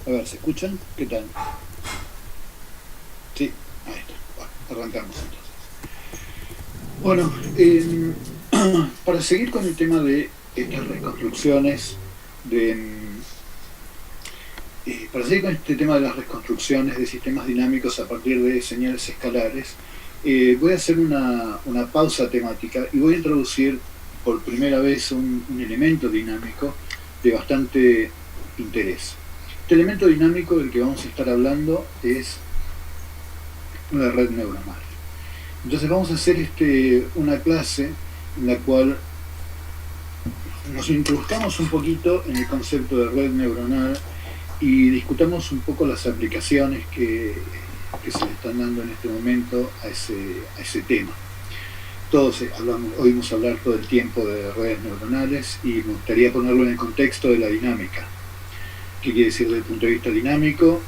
A ver, ¿se escuchan? ¿Qué tal? Sí, ahí está. Bueno, arrancamos entonces. Bueno, para seguir con el tema de estas reconstrucciones, de, para seguir con este tema de las reconstrucciones de sistemas dinámicos a partir de señales escalares, voy a hacer una pausa temática y voy a introducir por primera vez un elemento dinámico de bastante interés. Este elemento dinámico del que vamos a estar hablando es una red neuronal. Entonces vamos a hacer una clase en la cual nos introduzcamos un poquito en el concepto de red neuronal y discutamos un poco las aplicaciones que se le están dando en este momento a ese tema. Todos oímos hablar todo el tiempo de redes neuronales y me gustaría ponerlo en el contexto de la dinámica. ¿Qué quiere decir desde el punto de vista dinámico?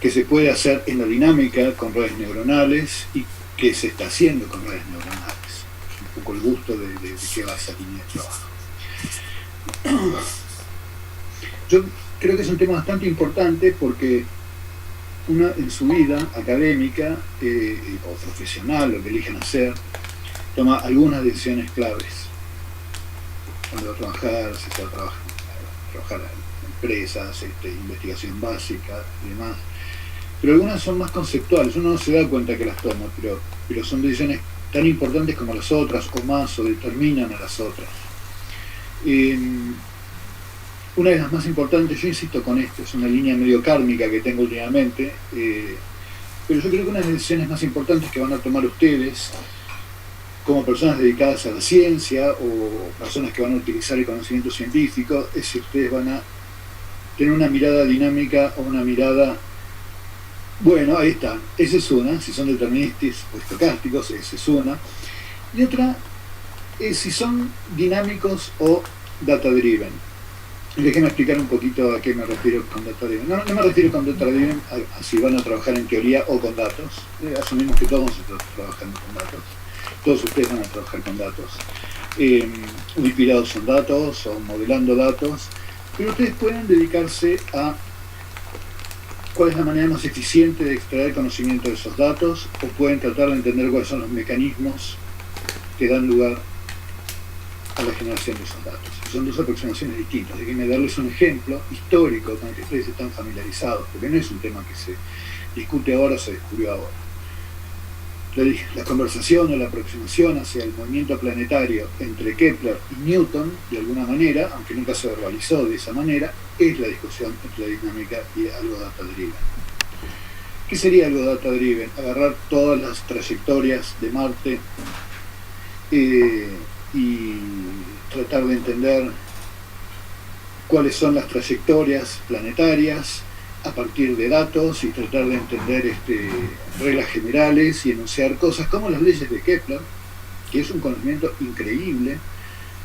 ¿Qué se puede hacer en la dinámica con redes neuronales y qué se está haciendo con redes neuronales? Un poco el gusto de qué va esa línea de trabajo. Yo creo que es un tema bastante importante porque uno en su vida académica o profesional, lo que elijan hacer, toma algunas decisiones claves. Cuando va a trabajar, si se va a trabajar en empresas, investigación básica y demás. Pero algunas son más conceptuales, uno no se da cuenta que las toma, pero son decisiones tan importantes como las otras, o más, o determinan a las otras. Una de las más importantes, yo insisto con esto, es una línea medio kármica que tengo últimamente, pero yo creo que una de las decisiones más importantes que van a tomar ustedes, como personas dedicadas a la ciencia o personas que van a utilizar el conocimiento científico, es si ustedes van a tener una mirada dinámica o una mirada... Bueno, ahí está, esa es una, si son deterministas o estocásticos, esa es una. Y otra es si son dinámicos o data-driven. Déjenme explicar un poquito a qué me refiero con data-driven. No me refiero con data-driven a si van a trabajar en teoría o con datos. Asumimos que todos nosotros trabajamos con datos. Todos ustedes van a trabajar con datos. Inspirados en datos o modelando datos. Pero ustedes pueden dedicarse a cuál es la manera más eficiente de extraer conocimiento de esos datos, o pueden tratar de entender cuáles son los mecanismos que dan lugar a la generación de esos datos. Son dos aproximaciones distintas. Déjenme darles un ejemplo histórico con el que ustedes están familiarizados, porque no es un tema que se discute ahora, se descubrió ahora. La conversación o la aproximación hacia el movimiento planetario entre Kepler y Newton, de alguna manera, aunque nunca se verbalizó de esa manera, es la discusión entre la dinámica y algo data-driven. ¿Qué sería algo data-driven? Agarrar todas las trayectorias de Marte y tratar de entender cuáles son las trayectorias planetarias a partir de datos y tratar de entender reglas generales y enunciar cosas como las leyes de Kepler, que es un conocimiento increíble,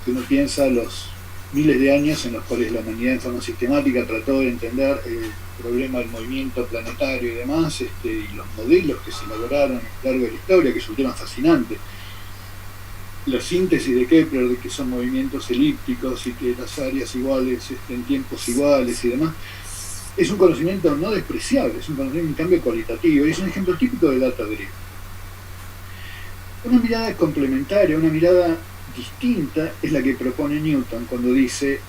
que uno piensa los miles de años en los cuales la humanidad en forma sistemática trató de entender el problema del movimiento planetario y demás, y los modelos que se elaboraron a lo largo de la historia, que es un tema fascinante. La síntesis de Kepler de que son movimientos elípticos y que las áreas iguales en tiempos iguales y demás, es un conocimiento no despreciable, es un conocimiento en cambio cualitativo, y es un ejemplo típico de data-driven. Una mirada complementaria, una mirada distinta es la que propone Newton cuando dice: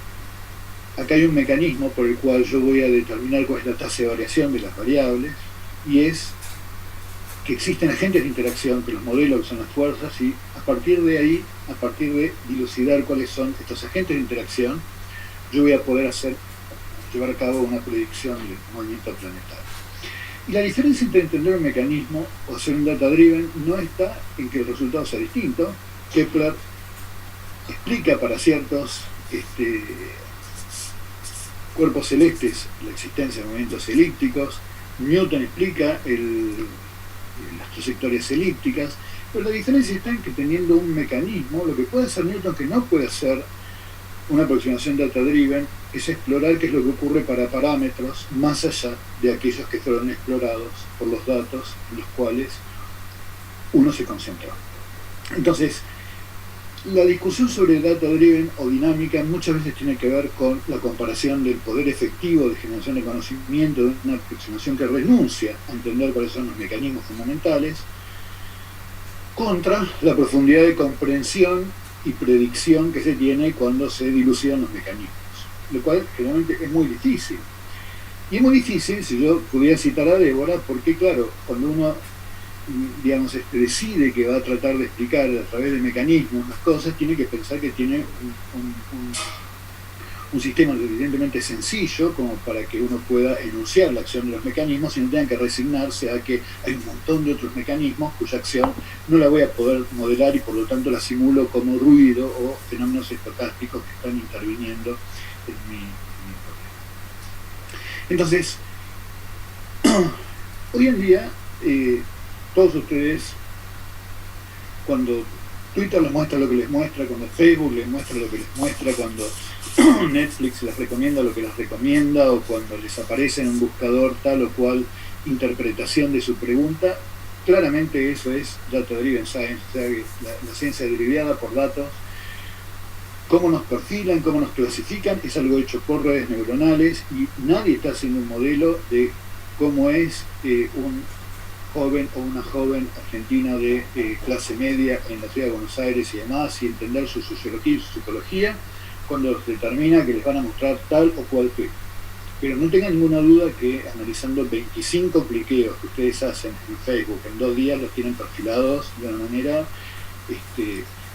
acá hay un mecanismo por el cual yo voy a determinar cuál es la tasa de variación de las variables, y es que existen agentes de interacción, que los modelos que son las fuerzas, y a partir de ahí, a partir de dilucidar cuáles son estos agentes de interacción, yo voy a poder llevar a cabo una predicción del movimiento planetario. Y la diferencia entre entender un mecanismo o hacer un data-driven no está en que el resultado sea distinto. Kepler explica para ciertos cuerpos celestes la existencia de movimientos elípticos, Newton explica las trayectorias elípticas, pero la diferencia está en que teniendo un mecanismo, lo que puede hacer Newton que no puede hacer una aproximación data-driven es explorar qué es lo que ocurre para parámetros más allá de aquellos que fueron explorados por los datos en los cuales uno se concentró. Entonces, La discusión sobre data-driven o dinámica muchas veces tiene que ver con la comparación del poder efectivo de generación de conocimiento de una aproximación que renuncia a entender cuáles son los mecanismos fundamentales contra la profundidad de comprensión y predicción que se tiene cuando se dilucidan los mecanismos, lo cual generalmente es muy difícil. Y es muy difícil, si yo pudiera citar a Débora, porque claro, cuando uno digamos, decide que va a tratar de explicar a través de mecanismos las cosas, tiene que pensar que tiene un sistema suficientemente sencillo como para que uno pueda enunciar la acción de los mecanismos y no tenga que resignarse a que hay un montón de otros mecanismos cuya acción no la voy a poder modelar y por lo tanto la simulo como ruido o fenómenos estocásticos que están interviniendo en mi problema. Entonces, hoy en día todos ustedes, cuando Twitter les muestra lo que les muestra, cuando Facebook les muestra lo que les muestra, cuando Netflix les recomienda lo que les recomienda, o cuando les aparece en un buscador tal o cual interpretación de su pregunta, claramente eso es data-driven science, o sea, la ciencia derivada por datos. Cómo nos perfilan, cómo nos clasifican, es algo hecho por redes neuronales y nadie está haciendo un modelo de cómo es un joven o una joven argentina de clase media en la ciudad de Buenos Aires y demás, y entender su sociología y su psicología cuando determina que les van a mostrar tal o cual clic. Pero no tengan ninguna duda que analizando 25 cliqueos que ustedes hacen en Facebook en 2 días los tienen perfilados de una manera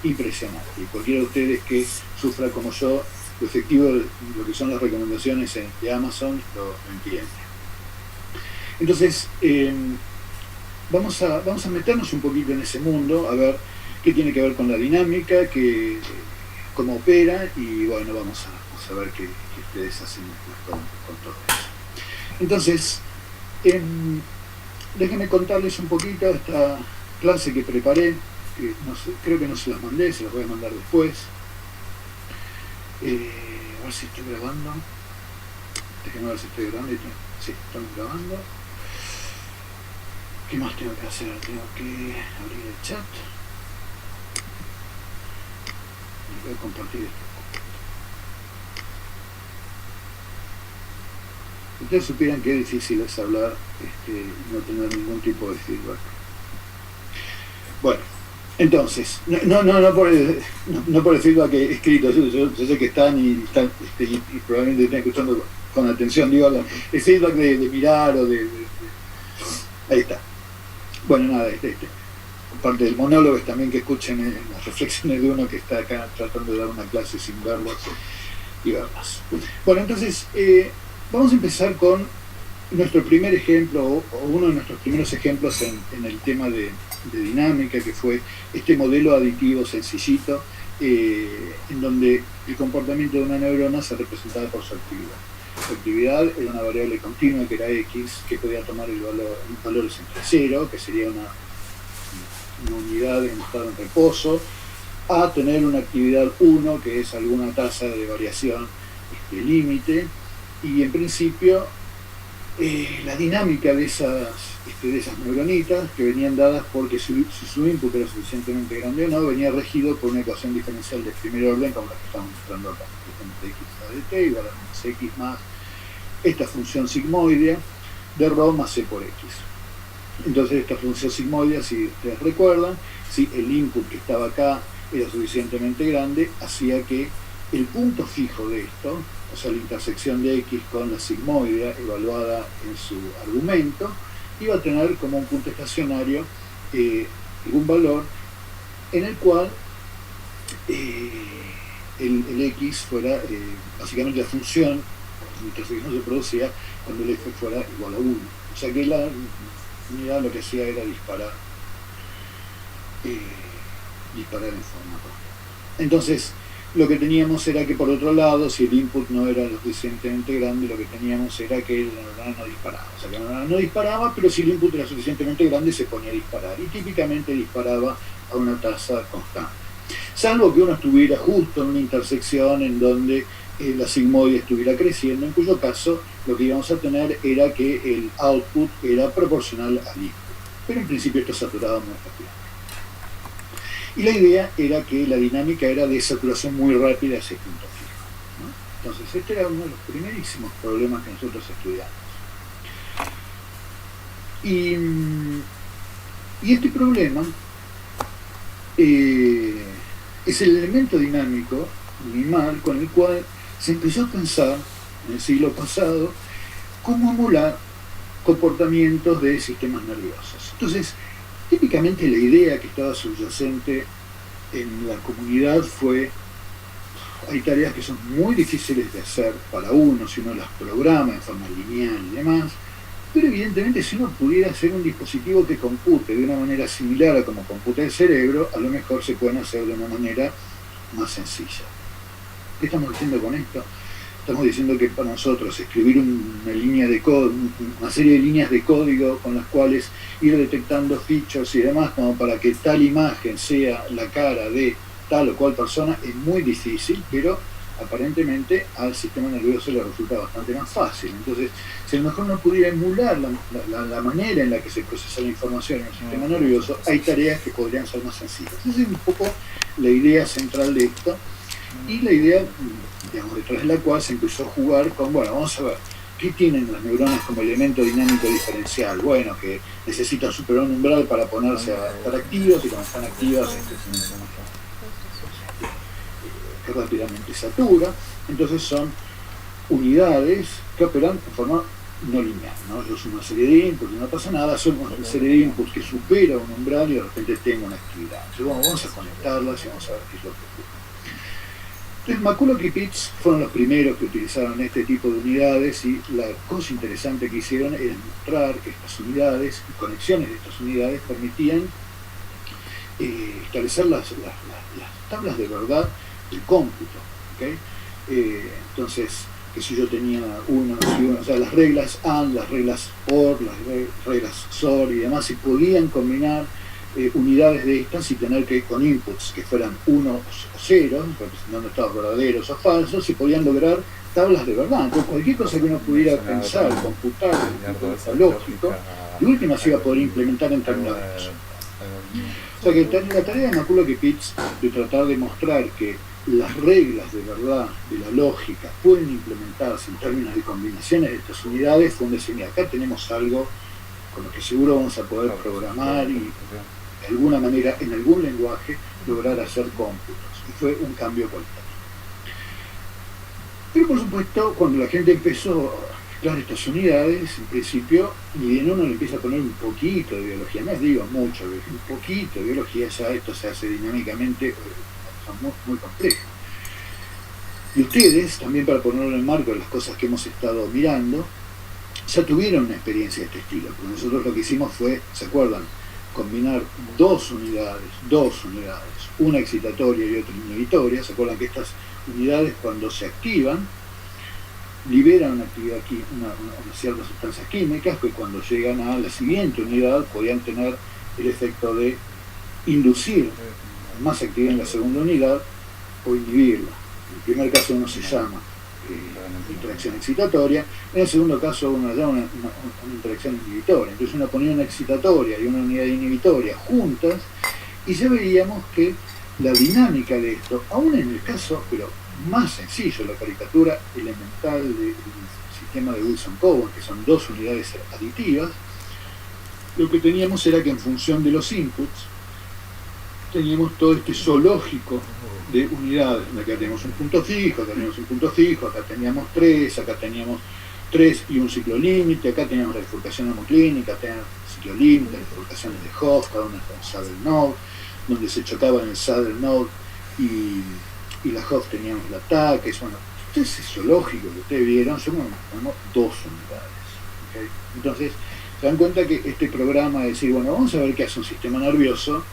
impresionante. Y cualquiera de ustedes que sufra como yo lo efectivo de lo que son las recomendaciones de Amazon lo entiende. Entonces, vamos a meternos un poquito en ese mundo, a ver qué tiene que ver con la dinámica, cómo opera, y bueno, vamos a ver qué ustedes hacen con todo eso. Entonces, déjenme contarles un poquito esta clase que preparé, que no sé, creo que no se las mandé, se las voy a mandar después. A ver si estoy grabando. Déjenme ver si estoy grabando. Sí, estamos grabando. ¿Qué más tengo que hacer? Tengo que abrir el chat. Y voy a compartir esto. Ustedes supieran que es difícil es hablar y no tener ningún tipo de feedback. Bueno, entonces, no por el feedback escrito, yo sé que están y probablemente están escuchando con atención, digo, el feedback de mirar o ahí está. Bueno, nada, parte del monólogo es también que escuchen las reflexiones de uno que está acá tratando de dar una clase sin verlas y verlas. Bueno, entonces, vamos a empezar con nuestro primer ejemplo, o uno de nuestros primeros ejemplos en el tema de dinámica, que fue este modelo aditivo sencillito, en donde el comportamiento de una neurona se representaba por su actividad. Su actividad era una variable continua que era X, que podía tomar valores entre 0, que sería una unidad en estado en reposo, a tener una actividad 1, que es alguna tasa de variación límite, y en principio la dinámica de esas neuronitas, que venían dadas porque si su input era suficientemente grande o no, venía regido por una ecuación diferencial de primer orden como la que estamos mostrando acá, x a de t igual a menos x más esta función sigmoidea de ρ más c por x. Entonces esta función sigmoidea, si ustedes recuerdan, si el input que estaba acá era suficientemente grande, hacía que el punto fijo de esto, o sea, la intersección de x con la sigmoidea evaluada en su argumento, iba a tener como un punto estacionario algún valor en el cual el x fuera básicamente la función, la intersección se producía cuando el f fuera igual a 1. O sea que la unidad lo que hacía era disparar en forma corta. Entonces, lo que teníamos era que por otro lado, si el input no era lo suficientemente grande, lo que teníamos era que la neurona no disparaba. O sea, que la neurona no disparaba, pero si el input era suficientemente grande, se ponía a disparar. Y típicamente disparaba a una tasa constante. Salvo que uno estuviera justo en una intersección en donde la sigmoidea estuviera creciendo, en cuyo caso lo que íbamos a tener era que el output era proporcional al input. Pero en principio esto saturaba muy rápido. Y la idea era que la dinámica era de saturación muy rápida a ese punto fijo, ¿no? Entonces, este era uno de los primerísimos problemas que nosotros estudiamos. Y este problema es el elemento dinámico minimal con el cual se empezó a pensar en el siglo pasado cómo emular comportamientos de sistemas nerviosos. Entonces, típicamente la idea que estaba subyacente en la comunidad fue: hay tareas que son muy difíciles de hacer para uno si uno las programa en forma lineal y demás, pero evidentemente si uno pudiera hacer un dispositivo que compute de una manera similar a como computa el cerebro, a lo mejor se pueden hacer de una manera más sencilla. ¿Qué estamos diciendo con esto? Estamos diciendo que para nosotros escribir una línea de código, una serie de líneas de código con las cuales ir detectando features y demás, como para que tal imagen sea la cara de tal o cual persona, es muy difícil, pero aparentemente al sistema nervioso le resulta bastante más fácil. Entonces, si a lo mejor no pudiera emular la manera en la que se procesa la información en el sistema nervioso, hay tareas que podrían ser más sencillas. Esa es un poco la idea central de esto, y la idea, digamos, detrás de la cual se empezó a jugar con, bueno, vamos a ver, ¿qué tienen las neuronas como elemento dinámico diferencial? Bueno, que necesitan superar un umbral para ponerse a estar activas, y cuando están activas que rápidamente satura. Entonces son unidades que operan de forma no lineal, ¿no? Yo soy una serie de inputs y no pasa nada, son una serie de inputs que supera un umbral y de repente tengo una actividad. Entonces, bueno, vamos a conectarlas y vamos a ver qué es lo que ocurre. Entonces, McCulloch y Pitts fueron los primeros que utilizaron este tipo de unidades, y la cosa interesante que hicieron era mostrar que estas unidades y conexiones de estas unidades permitían establecer las tablas de verdad del cómputo, ¿okay? Entonces, que si yo tenía o sea, las reglas AND, las reglas OR, las reglas SOR y demás, se podían combinar unidades de estas y tener que, con inputs que fueran 1 o 0, representando estados verdaderos o falsos, se podían lograr tablas de verdad. Entonces, cualquier cosa que uno pudiera pensar, computar, lógico, de última se iba a poder implementar en términos de eso. O sea que la tarea de McCulloch y Pitts de tratar de mostrar que las reglas de verdad de la lógica pueden implementarse en términos de combinaciones de estas unidades fue un decir: acá tenemos algo con lo que seguro vamos a poder programar y de alguna manera, en algún lenguaje, lograr hacer cómputos. Y fue un cambio cualitativo. Pero por supuesto, cuando la gente empezó a mezclar estas unidades, en principio, ni bien uno le empieza a poner un poquito de biología, no digo mucho, un poquito de biología, ya esto se hace dinámicamente muy, muy complejo. Y ustedes, también para ponerlo en el marco de las cosas que hemos estado mirando, ya tuvieron una experiencia de este estilo, porque nosotros lo que hicimos fue, ¿se acuerdan?, combinar dos unidades, una excitatoria y otra inhibitoria. ¿Se acuerdan que estas unidades, cuando se activan, liberan una actividad aquí, una ciertas sustancias químicas que cuando llegan a la siguiente unidad podían tener el efecto de inducir más actividad en la segunda unidad o inhibirla? En el primer caso uno se llama interacción excitatoria, en el segundo caso uno llama una interacción inhibitoria. Entonces uno ponía una excitatoria y una unidad inhibitoria juntas y ya veíamos que la dinámica de esto, aún en el caso, pero más sencillo, la caricatura elemental del sistema de Wilson-Cowan, que son dos unidades aditivas, lo que teníamos era que en función de los inputs teníamos todo este zoológico de unidades. Acá tenemos un punto fijo, acá tenemos un punto fijo, acá teníamos acá teníamos 3 y un ciclo límite, acá teníamos la bifurcación homoclínica, acá teníamos ciclo límite, las bifurcaciones de Hopf, cada una con saddle node, donde se chocaban el saddle node y la Hopf teníamos el ataque. Bueno, todo ese zoológico que ustedes vieron, somos dos unidades, ¿okay? Entonces, se dan cuenta que este programa de decir, bueno, vamos a ver qué hace un sistema nervioso,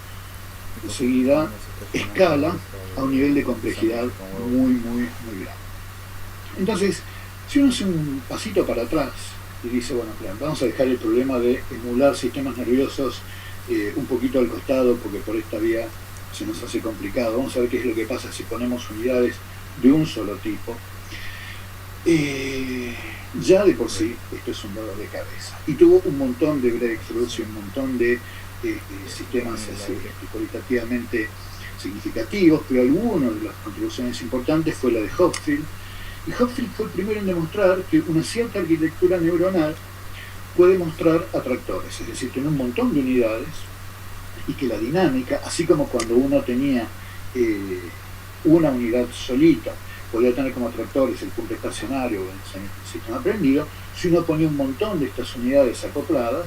enseguida escala a un nivel de complejidad muy, muy, muy grande. Entonces, si uno hace un pasito para atrás y dice, bueno, claro, vamos a dejar el problema de emular sistemas nerviosos un poquito al costado, porque por esta vía se nos hace complicado. Vamos a ver qué es lo que pasa si ponemos unidades de un solo tipo. Ya de por sí esto es un dolor de cabeza. Y tuvo un montón de breakthroughs y un montón de sistemas cualitativamente significativos, pero alguna de las contribuciones importantes fue la de Hopfield. Y Hopfield fue el primero en demostrar que una cierta arquitectura neuronal puede mostrar atractores, es decir, tiene un montón de unidades y que la dinámica, así como cuando uno tenía una unidad solita, podía tener como atractores el punto estacionario o el sistema prendido, si uno ponía un montón de estas unidades acopladas,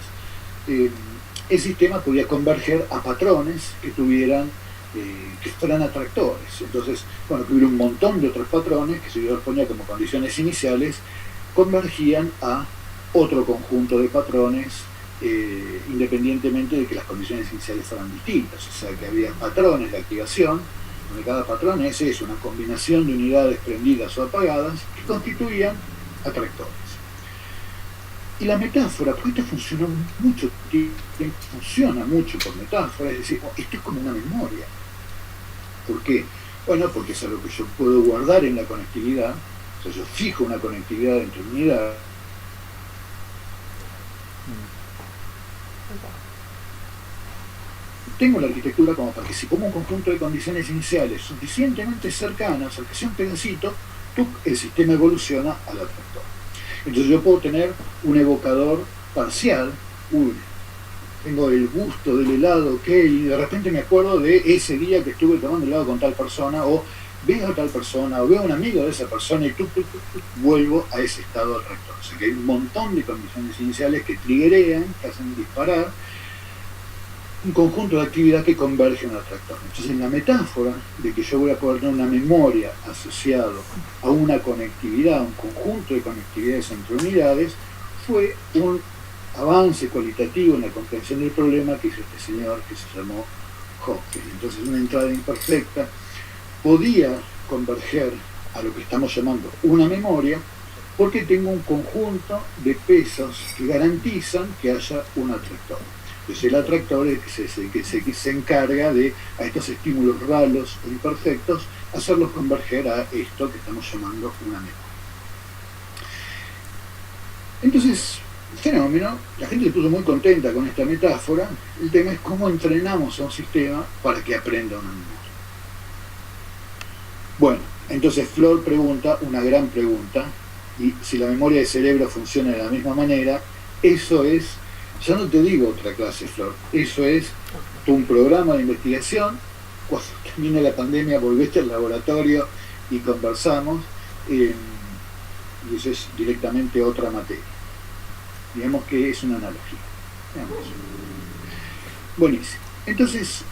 el sistema podía converger a patrones que tuvieran que fueran atractores. Entonces, bueno, que hubiera un montón de otros patrones que, si yo los ponía como condiciones iniciales, convergían a otro conjunto de patrones independientemente de que las condiciones iniciales fueran distintas. O sea, que había patrones de activación, donde cada patrón es eso, una combinación de unidades prendidas o apagadas que constituían atractores. Y la metáfora, porque esto funciona mucho, funciona mucho por metáfora, es decir, esto es como una memoria. ¿Por qué? Bueno, porque es algo que yo puedo guardar en la conectividad, o sea, yo fijo una conectividad entre unidades. Tengo la arquitectura como para que si pongo un conjunto de condiciones iniciales suficientemente cercanas al que sea un pedacito, el sistema evoluciona al atractor. Entonces yo puedo tener un evocador parcial, tengo el gusto del helado y de repente me acuerdo de ese día que estuve tomando helado con tal persona, o veo a tal persona, o veo a un amigo de esa persona y vuelvo a ese estado atractor. O sea que hay un montón de condiciones iniciales que triggerean, que hacen disparar un conjunto de actividad que converge en un atractor. Entonces, en la metáfora de que yo voy a poder tener una memoria asociado a una conectividad, un conjunto de conectividades entre unidades, fue un avance cualitativo en la comprensión del problema que hizo este señor que se llamó Hopfield. Entonces, una entrada imperfecta podía converger a lo que estamos llamando una memoria, porque tengo un conjunto de pesos que garantizan que haya un atractor. Entonces el atractor es que se encarga de, a estos estímulos raros o imperfectos, hacerlos converger a esto que estamos llamando una memoria. Entonces, fenómeno, la gente se puso muy contenta con esta metáfora. El tema es cómo entrenamos a un sistema para que aprenda una memoria. Bueno, entonces Flor pregunta una gran pregunta, y si la memoria del cerebro funciona de la misma manera, eso es, ya no te digo otra clase, Flor, eso es un programa de investigación. Cuando termine la pandemia volviste al laboratorio y conversamos, y eso es directamente otra materia. Digamos que es una analogía. Buenísimo. Entonces,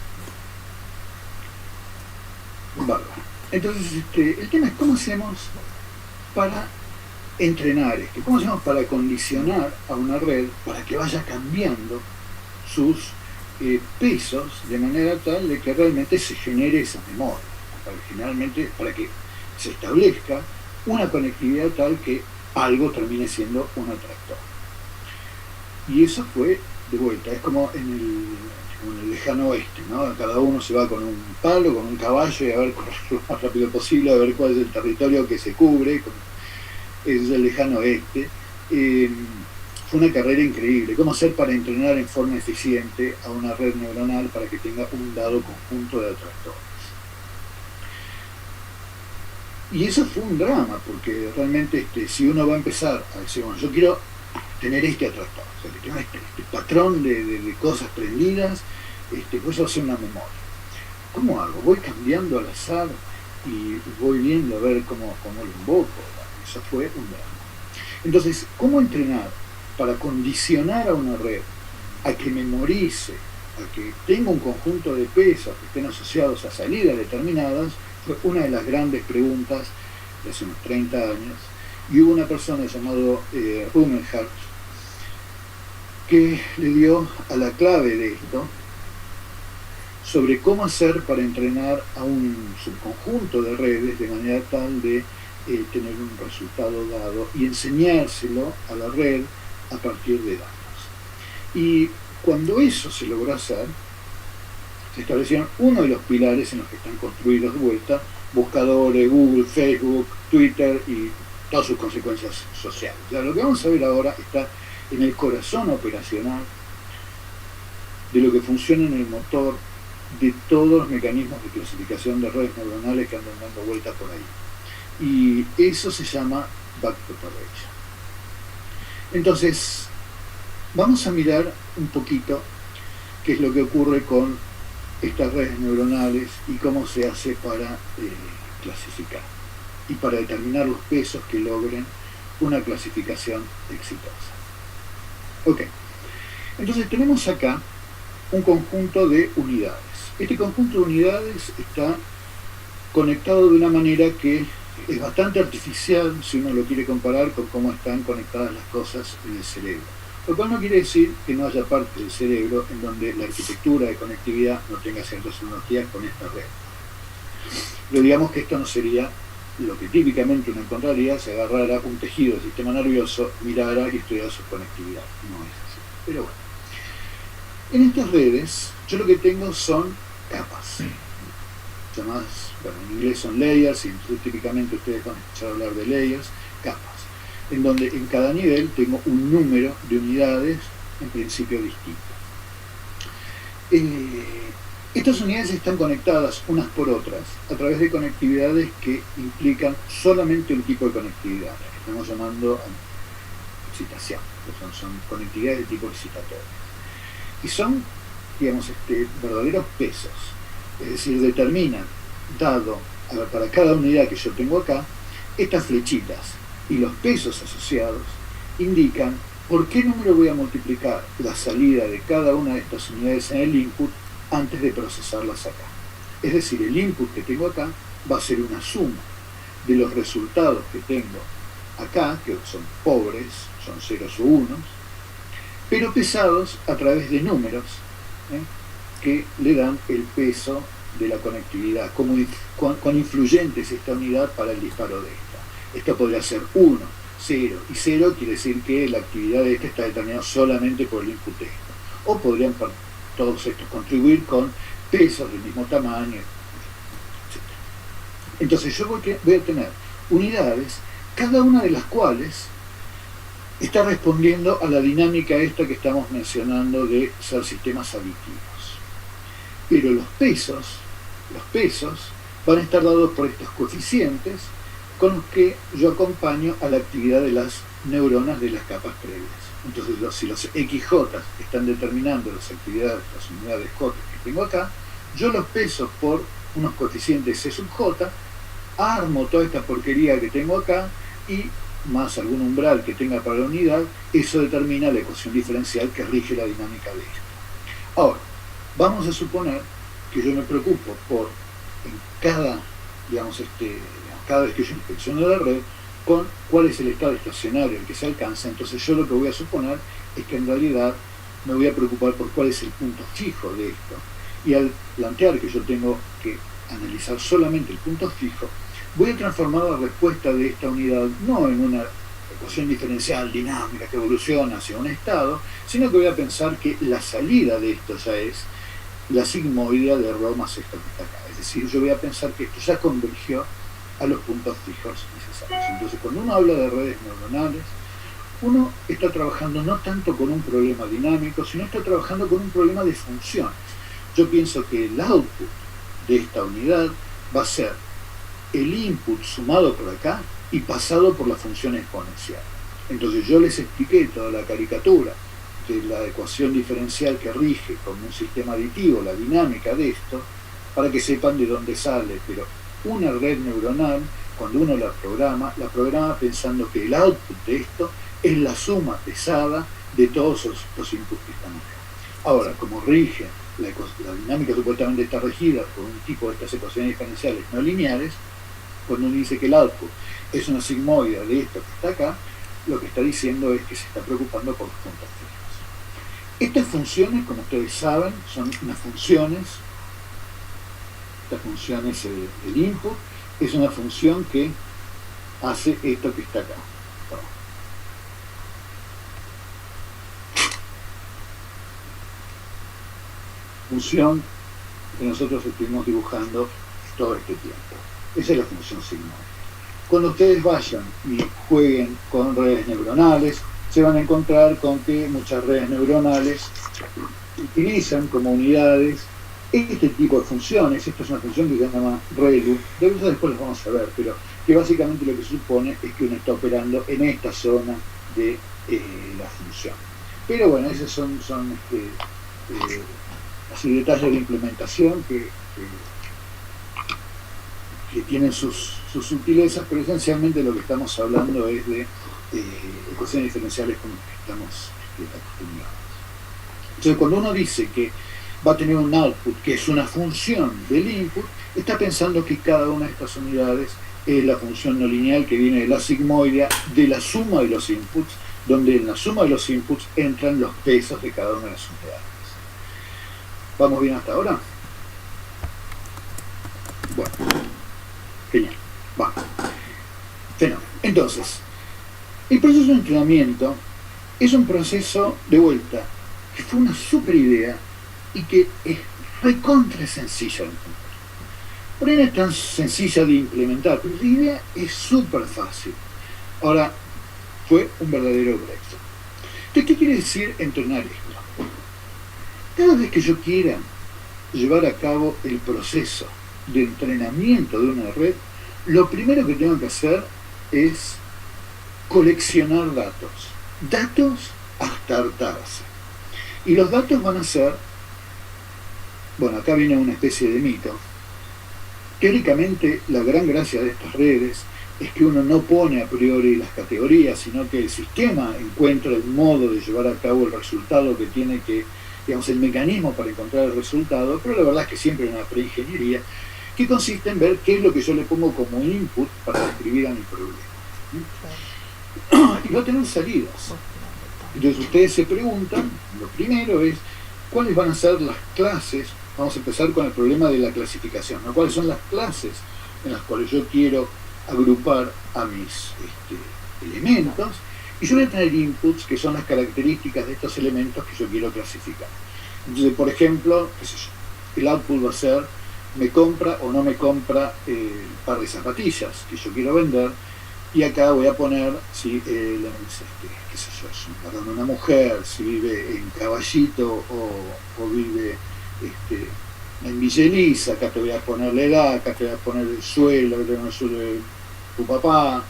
bárbaro. Entonces, el tema es cómo hacemos para entrenar esto, cómo hacemos para condicionar a una red para que vaya cambiando sus pesos de manera tal de que realmente se genere esa memoria, para que se establezca una conectividad tal que algo termine siendo un atractor. Y eso fue, de vuelta, es como en el lejano oeste, ¿no? Cada uno se va con un palo, con un caballo, y a ver correr lo más rápido posible, a ver cuál es el territorio que se cubre. Ese es el lejano oeste. Fue una carrera increíble. ¿Cómo hacer para entrenar en forma eficiente a una red neuronal para que tenga un dado conjunto de atractores? Y eso fue un drama, porque realmente si uno va a empezar a decir, bueno, yo quiero tener este atractor, o sea, que tenga este patrón de cosas prendidas, pues hacer una memoria. ¿Cómo hago? Voy cambiando al azar y voy viendo a ver cómo lo invoco. Eso fue un drama. Entonces, ¿cómo entrenar para condicionar a una red a que memorice, a que tenga un conjunto de pesos que estén asociados a salidas determinadas? Fue una de las grandes preguntas de hace unos 30 años. Y hubo una persona llamada Rumelhart que le dio a la clave de esto sobre cómo hacer para entrenar a un subconjunto de redes de manera tal de tener un resultado dado y enseñárselo a la red a partir de datos. Y cuando eso se logró hacer, se establecieron uno de los pilares en los que están construidos de vuelta buscadores, Google, Facebook, Twitter y todas sus consecuencias sociales. O sea, lo que vamos a ver ahora está en el corazón operacional de lo que funciona en el motor de todos los mecanismos de clasificación de redes neuronales que andan dando vuelta por ahí. Y eso se llama backpropagation. Entonces, vamos a mirar un poquito qué es lo que ocurre con estas redes neuronales y cómo se hace para clasificar y para determinar los pesos que logren una clasificación exitosa. Ok, entonces tenemos acá un conjunto de unidades. Este conjunto de unidades está conectado de una manera que es bastante artificial si uno lo quiere comparar con cómo están conectadas las cosas en el cerebro. Lo cual no quiere decir que no haya parte del cerebro en donde la arquitectura de conectividad no tenga ciertas analogías con esta red. Pero digamos que esto no sería lo que típicamente uno encontraría si agarrara un tejido del sistema nervioso, mirara y estudiara su conectividad. No es así. Pero bueno. En estas redes, yo lo que tengo son capas. Llamadas, bueno, en inglés son layers, y típicamente ustedes van a escuchar hablar de layers, capas. En donde en cada nivel tengo un número de unidades en principio distinto. Estas unidades están conectadas unas por otras a través de conectividades que implican solamente un tipo de conectividad, la que estamos llamando excitación, son conectividades de tipo excitatorio. Y son, digamos, verdaderos pesos, es decir, determinan, dado para cada unidad que yo tengo acá, estas flechitas y los pesos asociados indican por qué número voy a multiplicar la salida de cada una de estas unidades en el input antes de procesarlas acá. Es decir, el input que tengo acá va a ser una suma de los resultados que tengo acá, que son pobres, son ceros o unos, pero pesados a través de números que le dan el peso de la conectividad, cuán influyente es esta unidad para el disparo de esta. Esto podría ser 1, 0, y 0 quiere decir que la actividad de esta está determinada solamente por el input de esto. O podrían todos estos contribuir con pesos del mismo tamaño, etc. Entonces yo voy a tener unidades, cada una de las cuales está respondiendo a la dinámica esta que estamos mencionando de ser sistemas aditivos. Pero los pesos van a estar dados por estos coeficientes con los que yo acompaño a la actividad de las neuronas de las capas previas. Entonces, si los XJ están determinando las actividades, las unidades J que tengo acá, yo los peso por unos coeficientes C sub J, armo toda esta porquería que tengo acá y más algún umbral que tenga para la unidad, eso determina la ecuación diferencial que rige la dinámica de esto. Ahora, vamos a suponer que yo me preocupo por, en cada, cada vez que yo inspecciono la red, con cuál es el estado estacionario al que se alcanza. Entonces yo lo que voy a suponer es que en realidad me voy a preocupar por cuál es el punto fijo de esto. Y al plantear que yo tengo que analizar solamente el punto fijo, voy a transformar la respuesta de esta unidad no en una ecuación diferencial dinámica que evoluciona hacia un estado, sino que voy a pensar que la salida de esto ya es la sigmoidea de ρ más esto que está acá. Es decir, yo voy a pensar que esto ya convergió a los puntos fijos necesarios. Entonces, cuando uno habla de redes neuronales, uno está trabajando no tanto con un problema dinámico, sino está trabajando con un problema de funciones. Yo pienso que el output de esta unidad va a ser el input sumado por acá y pasado por la función exponencial. Entonces yo les expliqué toda la caricatura de la ecuación diferencial que rige como un sistema aditivo, la dinámica de esto, para que sepan de dónde sale. Pero una red neuronal, cuando uno la programa pensando que el output de esto es la suma pesada de todos los inputs que están acá. Ahora, como rige la dinámica supuestamente está regida por un tipo de estas ecuaciones diferenciales no lineales, cuando uno dice que el output es una sigmoide de esto que está acá, lo que está diciendo es que se está preocupando por los puntos fijos. Estas funciones, como ustedes saben, son unas funciones. Esta función es el input, es una función que hace esto que está acá. Función que nosotros estuvimos dibujando todo este tiempo. Esa es la función sigmoide. Cuando ustedes vayan y jueguen con redes neuronales, se van a encontrar con que muchas redes neuronales utilizan como unidades este tipo de funciones. Esto es una función que se llama ReLU, de eso después los vamos a ver, pero que básicamente lo que se supone es que uno está operando en esta zona de la función. Pero bueno, esos son así detalles de implementación que tienen sus sutilezas, pero esencialmente lo que estamos hablando es de ecuaciones diferenciales con las que estamos acostumbrados. Entonces, cuando uno dice que va a tener un output que es una función del input, está pensando que cada una de estas unidades es la función no lineal que viene de la sigmoidea de la suma de los inputs, donde en la suma de los inputs entran los pesos de cada una de las unidades. ¿Vamos bien hasta ahora? Bueno, genial. Va. Fenómeno. Entonces, el proceso de entrenamiento es un proceso de vuelta que fue una super idea y que es recontra sencilla de implementar. Por ahí no es tan sencilla de implementar, pero la idea es súper fácil. Ahora, fue un verdadero breakthrough. Entonces, ¿qué quiere decir entrenar esto? Cada vez que yo quiera llevar a cabo el proceso de entrenamiento de una red, lo primero que tengo que hacer es coleccionar datos. Datos hasta hartarse. Y los datos van a ser, bueno, acá viene una especie de mito. Teóricamente, la gran gracia de estas redes es que uno no pone a priori las categorías, sino que el sistema encuentra el modo de llevar a cabo el resultado que tiene que, digamos, el mecanismo para encontrar el resultado, pero la verdad es que siempre hay una preingeniería que consiste en ver qué es lo que yo le pongo como input para describir a mi problema. Y va a tener salidas. Entonces ustedes se preguntan, lo primero es, ¿cuáles van a ser las clases? Vamos a empezar con el problema de la clasificación, ¿no? ¿Cuáles son las clases en las cuales yo quiero agrupar a mis elementos? Y yo voy a tener inputs, que son las características de estos elementos que yo quiero clasificar. Entonces, por ejemplo, qué sé yo, el output va a ser, me compra o no me compra el par de zapatillas que yo quiero vender, y acá voy a poner si qué sé yo, es una mujer, si vive en Caballito o vive en Villa Elisa. Acá te voy a poner la edad, acá te voy a poner el suelo de tu papá,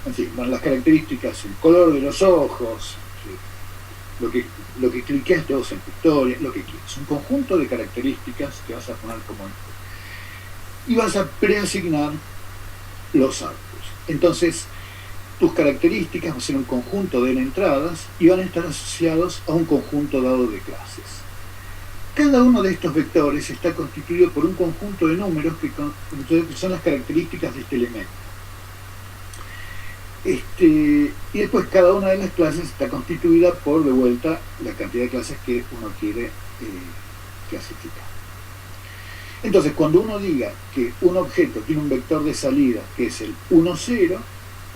en fin, bueno, las características, el color de los ojos, lo que cliqueaste vos en tu historia, lo que quieras, un conjunto de características que vas a poner como input. Y vas a preasignar los outputs. Entonces, tus características van a ser un conjunto de entradas y van a estar asociados a un conjunto dado de clases. Cada uno de estos vectores está constituido por un conjunto de números que son las características de este elemento. Y después cada una de las clases está constituida por, de vuelta, la cantidad de clases que uno quiere clasificar. Entonces, cuando uno diga que un objeto tiene un vector de salida que es el 1, 0,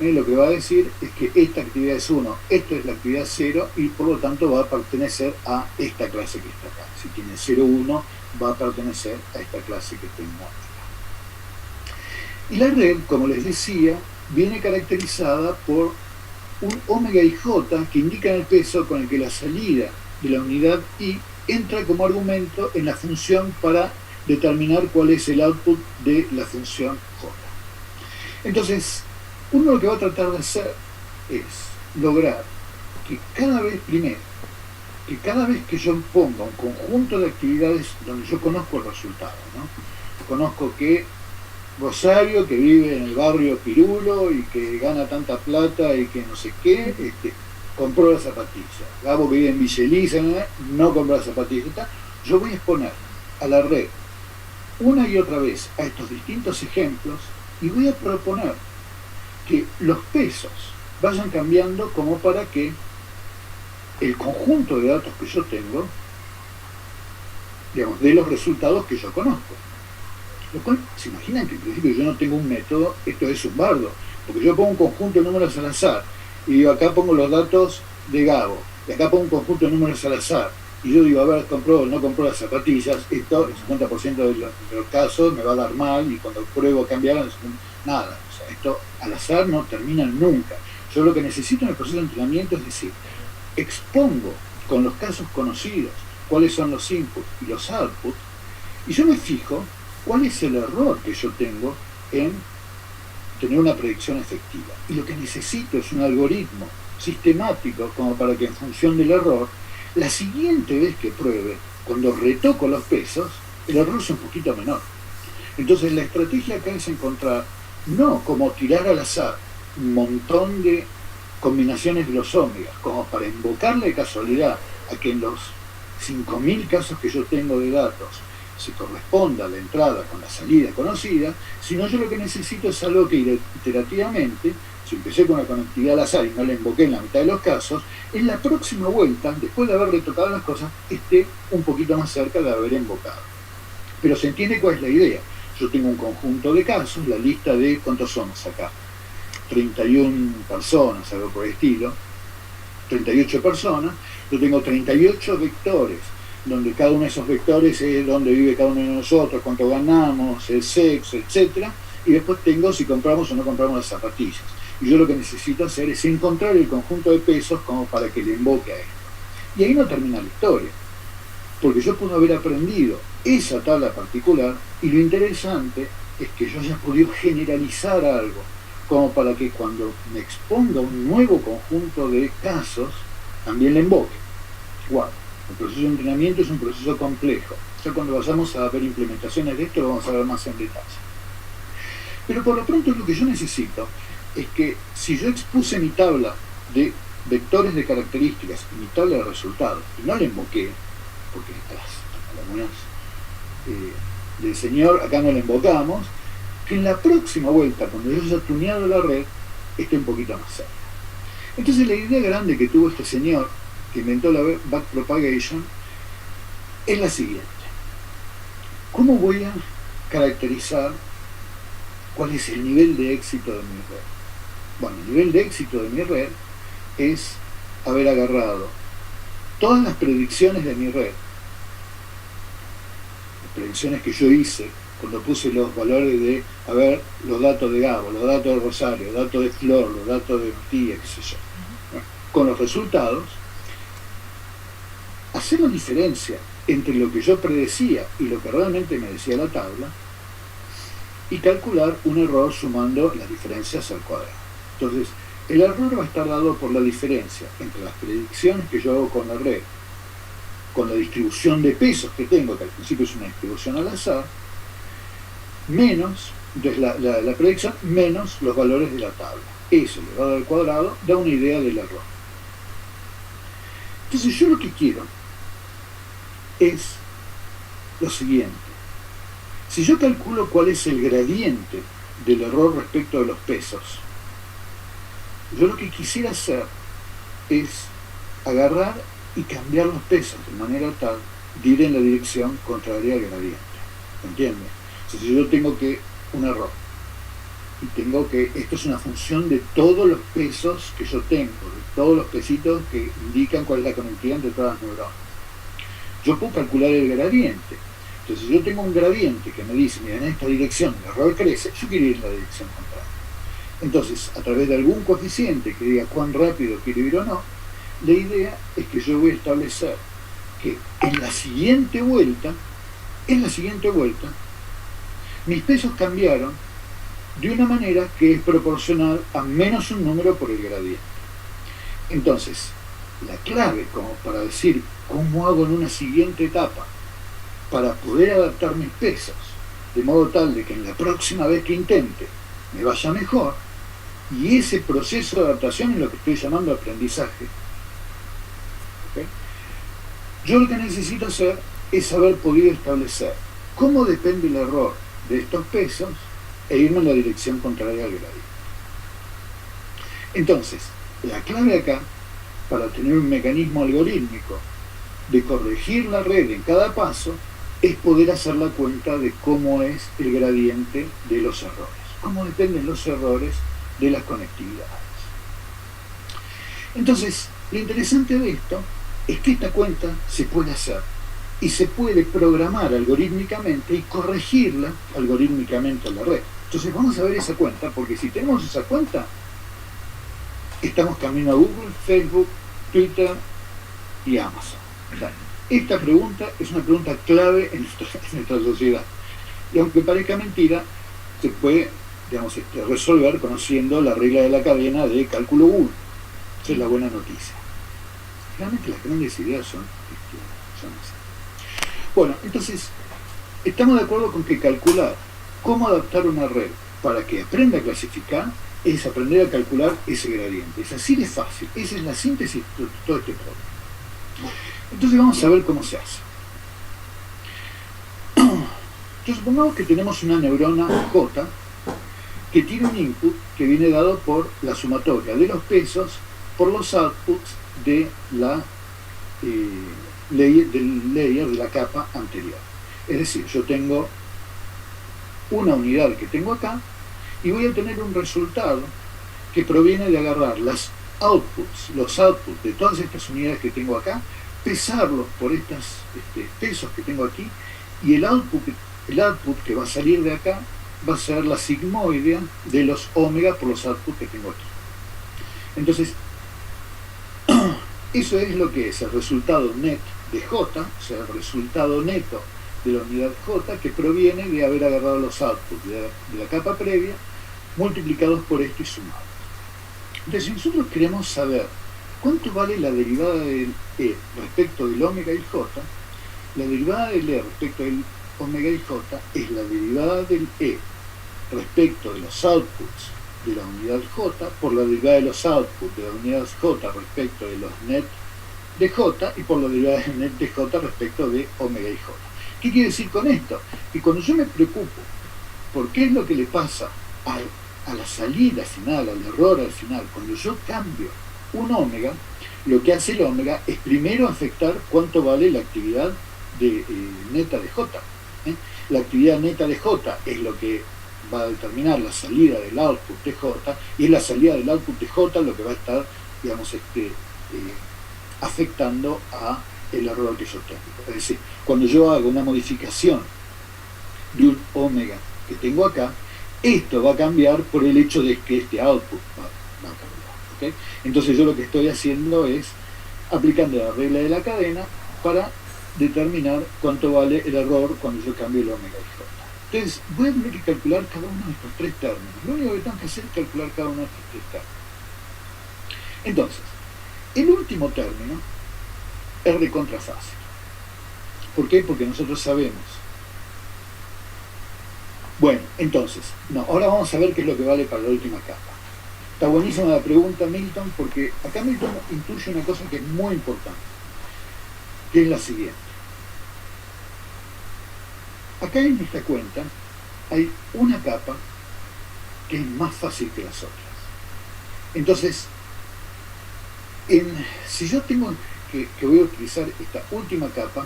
lo que va a decir es que esta actividad es 1, esto es la actividad 0, y por lo tanto va a pertenecer a esta clase que está acá. Si tiene 0, 1, va a pertenecer a esta clase que tengo acá. Y la red, como les decía, viene caracterizada por un omega y j que indican el peso con el que la salida de la unidad i entra como argumento en la función para determinar cuál es el output de la función j. Entonces, uno lo que va a tratar de hacer es lograr que cada vez que yo ponga un conjunto de actividades donde yo conozco el resultado, ¿no? Conozco que Rosario, que vive en el barrio Pirulo y que gana tanta plata y que no sé qué, compró la zapatilla. Gabo, que vive en Villa Elisa, no compró la zapatilla. Yo voy a exponer a la red una y otra vez a estos distintos ejemplos y voy a proponer que los pesos vayan cambiando como para que el conjunto de datos que yo tengo, digamos, dé los resultados que yo conozco. Lo cual, se imaginan que en principio yo no tengo un método, esto es un bardo, porque yo pongo un conjunto de números al azar, y digo, acá pongo los datos de Gabo, y acá pongo un conjunto de números al azar, y yo digo, a ver, compró o no compró las zapatillas, esto, el 50% de los casos me va a dar mal, y cuando pruebo cambiar, nada. O sea, esto al azar no termina nunca. Yo lo que necesito en el proceso de entrenamiento es decir, expongo con los casos conocidos cuáles son los inputs y los outputs, y yo me fijo cuál es el error que yo tengo en tener una predicción efectiva. Y lo que necesito es un algoritmo sistemático como para que en función del error, la siguiente vez que pruebe, cuando retoco los pesos, el error es un poquito menor. Entonces la estrategia acá es encontrar, no como tirar al azar un montón de combinaciones de los omegas, como para invocar la casualidad a que en los 5.000 casos que yo tengo de datos se corresponda la entrada con la salida conocida, sino yo lo que necesito es algo que iterativamente, si empecé con una conectividad al azar y no la invoqué en la mitad de los casos, en la próxima vuelta, después de haber retocado las cosas, esté un poquito más cerca de haber invocado. Pero se entiende cuál es la idea. Yo tengo un conjunto de casos, la lista de, ¿cuántos somos acá? 31 personas, algo por el estilo, 38 personas, yo tengo 38 vectores, donde cada uno de esos vectores es dónde vive cada uno de nosotros, cuánto ganamos, el sexo, etc. Y después tengo si compramos o no compramos las zapatillas. Y yo lo que necesito hacer es encontrar el conjunto de pesos como para que le invoque a esto. Y ahí no termina la historia, porque yo puedo haber aprendido esa tabla particular y lo interesante es que yo haya podido generalizar algo como para que cuando me exponga un nuevo conjunto de casos también le invoque. Wow. El proceso de entrenamiento es un proceso complejo. Ya cuando vayamos a ver implementaciones de esto lo vamos a ver más en detalle. Pero por lo pronto lo que yo necesito es que si yo expuse mi tabla de vectores de características y mi tabla de resultados y no la invoqué, porque algunas del señor acá no la invocamos, que en la próxima vuelta, cuando yo haya tuneado la red, esté un poquito más cerca. Entonces la idea grande que tuvo este señor que inventó la backpropagation es la siguiente. ¿Cómo voy a caracterizar cuál es el nivel de éxito de mi red? Bueno, el nivel de éxito de mi red es haber agarrado todas las predicciones de mi red, las predicciones que yo hice cuando puse los valores de, a ver, los datos de Gabo, los datos de Rosario, los datos de Flor, los datos de Matías, qué sé yo, con los resultados, hacer la diferencia entre lo que yo predecía y lo que realmente me decía la tabla y calcular un error sumando las diferencias al cuadrado. Entonces, el error va a estar dado por la diferencia entre las predicciones que yo hago con la red, con la distribución de pesos que tengo, que al principio es una distribución al azar, menos, entonces la predicción menos los valores de la tabla. Eso elevado al cuadrado da una idea del error. Entonces yo lo que quiero es lo siguiente. Si yo calculo cuál es el gradiente del error respecto de los pesos, yo lo que quisiera hacer es agarrar y cambiar los pesos de manera tal de ir en la dirección contraria al gradiente. ¿Entiendes? O sea, si yo tengo que un error y tengo que, esto es una función de todos los pesos que yo tengo, de todos los pesitos que indican cuál es la conectividad entre todas las neuronas. Yo puedo calcular el gradiente. Entonces, si yo tengo un gradiente que me dice, mira, en esta dirección el error crece, yo quiero ir en la dirección contraria. Entonces, a través de algún coeficiente que diga cuán rápido quiero ir o no, la idea es que yo voy a establecer que en la siguiente vuelta, mis pesos cambiaron de una manera que es proporcional a menos un número por el gradiente. Entonces, la clave como para decir cómo hago en una siguiente etapa para poder adaptar mis pesos de modo tal de que en la próxima vez que intente me vaya mejor, y ese proceso de adaptación es lo que estoy llamando aprendizaje. ¿Okay? Yo lo que necesito hacer es haber podido establecer cómo depende el error de estos pesos e irme en la dirección contraria al gradiente. Entonces, la clave acá, para tener un mecanismo algorítmico de corregir la red en cada paso, es poder hacer la cuenta de cómo es el gradiente de los errores, cómo dependen los errores de las conectividades. Entonces, lo interesante de esto es que esta cuenta se puede hacer y se puede programar algorítmicamente y corregirla algorítmicamente a la red. Entonces vamos a ver esa cuenta, porque si tenemos esa cuenta, estamos camino a Google, Facebook, Twitter y Amazon. Esta pregunta es una pregunta clave en nuestra sociedad. Y aunque parezca mentira, se puede, digamos, resolver conociendo la regla de la cadena de cálculo 1. Esa es la buena noticia. Realmente las grandes ideas son así. Bueno, entonces, estamos de acuerdo con que calcular cómo adaptar una red para que aprenda a clasificar es aprender a calcular ese gradiente. Es así de fácil. Esa es la síntesis de todo este problema. Entonces vamos a ver cómo se hace. Entonces, supongamos que tenemos una neurona J que tiene un input que viene dado por la sumatoria de los pesos por los outputs de la del layer de la capa anterior. Es decir, yo tengo una unidad que tengo acá y voy a tener un resultado que proviene de agarrar los outputs de todas estas unidades que tengo acá, pesarlos por estos pesos que tengo aquí, y el output que va a salir de acá va a ser la sigmoidea de los omega por los outputs que tengo aquí. Entonces, eso es lo que es el resultado net de J, o sea, el resultado neto de la unidad J, que proviene de haber agarrado los outputs de la capa previa, multiplicados por esto y sumados. Entonces, si nosotros queremos saber cuánto vale la derivada del E respecto del omega y J, la derivada del E respecto del omega y J es la derivada del E respecto de los outputs de la unidad J por la derivada de los outputs de la unidad J respecto de los net de J y por la derivada del net de J respecto de omega y J. ¿Qué quiere decir con esto? Que cuando yo me preocupo por qué es lo que le pasa a la salida final, al error al final, cuando yo cambio un omega, lo que hace el omega es primero afectar cuánto vale la actividad neta de J. La actividad neta de J es lo que va a determinar la salida del output de J, y es la salida del output de J lo que va a estar, digamos, afectando a el error que yo tengo. Es decir, cuando yo hago una modificación de un omega que tengo acá, esto va a cambiar por el hecho de que este output va a cambiar. ¿Okay? Entonces yo lo que estoy haciendo es aplicando la regla de la cadena para determinar cuánto vale el error cuando yo cambio el omega y J. Entonces voy a tener que calcular cada uno de estos tres términos. Lo único que tengo que hacer es calcular cada uno de estos tres términos. Entonces, el último término es recontra fácil. ¿Por qué? Porque nosotros sabemos. Bueno, entonces, ahora vamos a ver qué es lo que vale para la última capa. Está buenísima la pregunta, Milton, porque acá Milton intuye una cosa que es muy importante, que es la siguiente. Acá en esta cuenta hay una capa que es más fácil que las otras. Entonces, si yo tengo que voy a utilizar esta última capa,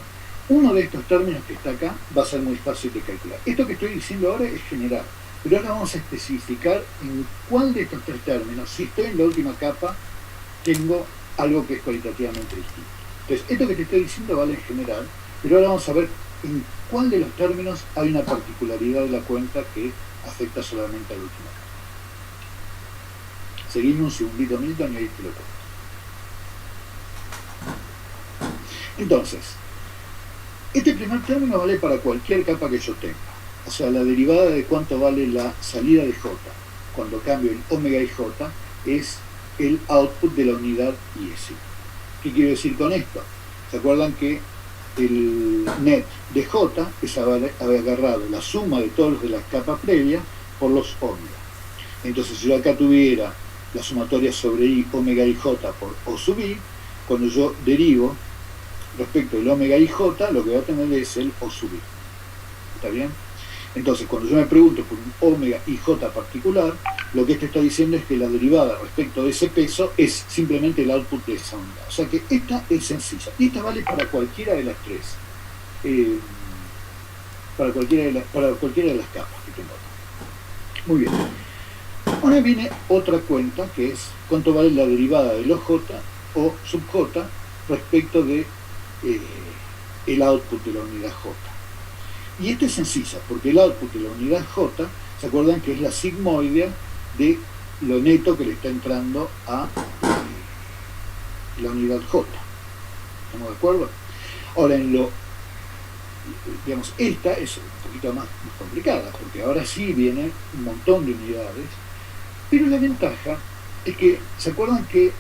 uno de estos términos que está acá va a ser muy fácil de calcular. Esto que estoy diciendo ahora es general, pero ahora vamos a especificar en cuál de estos tres términos, si estoy en la última capa, tengo algo que es cualitativamente distinto. Entonces, esto que te estoy diciendo vale en general, pero ahora vamos a ver en cuál de los términos hay una particularidad de la cuenta que afecta solamente al último capa. Seguime un segundito, Milton, y ahí te lo cuento. Entonces, este primer término vale para cualquier capa que yo tenga. O sea, la derivada de cuánto vale la salida de J cuando cambio el omega y J es el output de la unidad IS. ¿Qué quiero decir con esto? ¿Se acuerdan que el net de J es haber agarrado la suma de todos los de la capa previa por los omega? Entonces, si yo acá tuviera la sumatoria sobre I, omega y J por O sub I, cuando yo derivo respecto del omega y J, lo que voy a tener es el O sub I. ¿Está bien? Entonces, cuando yo me pregunto por un omega y J particular, lo que esto está diciendo es que la derivada respecto de ese peso es simplemente el output de esa unidad. O sea que esta es sencilla. Y esta vale para cualquiera de las tres. Para cualquiera de las capas que tengo acá. Muy bien. Ahora viene otra cuenta que es cuánto vale la derivada de los J o sub J respecto de el output de la unidad J. Y esta es sencilla, porque el output de la unidad J, ¿se acuerdan que es la sigmoidea de lo neto que le está entrando a la unidad J? ¿Estamos de acuerdo? Ahora, digamos, esta es un poquito más complicada, porque ahora sí vienen un montón de unidades, pero la ventaja es que, ¿se acuerdan que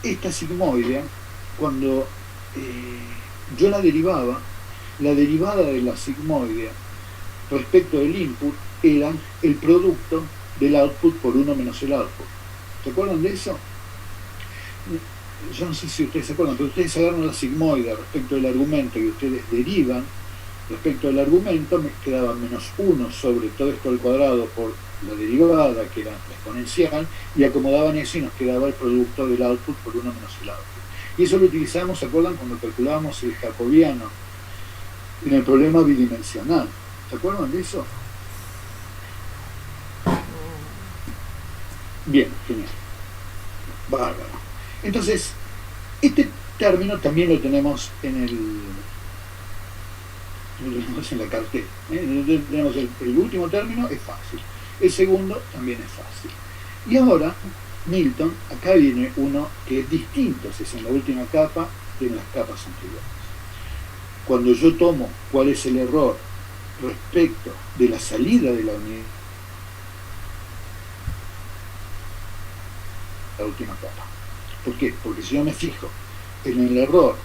esta sigmoidea, cuando yo la derivada de la sigmoidea respecto del input era el producto del output por 1 menos el output? ¿Se acuerdan de eso? Yo no sé si ustedes se acuerdan, pero ustedes agarran la sigmoidea respecto del argumento y ustedes derivan respecto del argumento, me quedaba menos 1 sobre todo esto al cuadrado por la derivada, que era exponencial, y acomodaban eso y nos quedaba el producto del output por 1 menos el output. Y eso lo utilizamos, ¿se acuerdan? Cuando calculábamos el jacobiano en el problema bidimensional. ¿Se acuerdan de eso? Bien, genial. Bárbaro. Entonces, este término también lo tenemos en la cartera. Tenemos el último término, es fácil. El segundo también es fácil. Y ahora, Milton, acá viene uno que es distinto, es en la última capa de las capas anteriores. Cuando yo tomo cuál es el error respecto de la salida de la unidad, la última capa. ¿Por qué? Porque si yo me fijo en el error,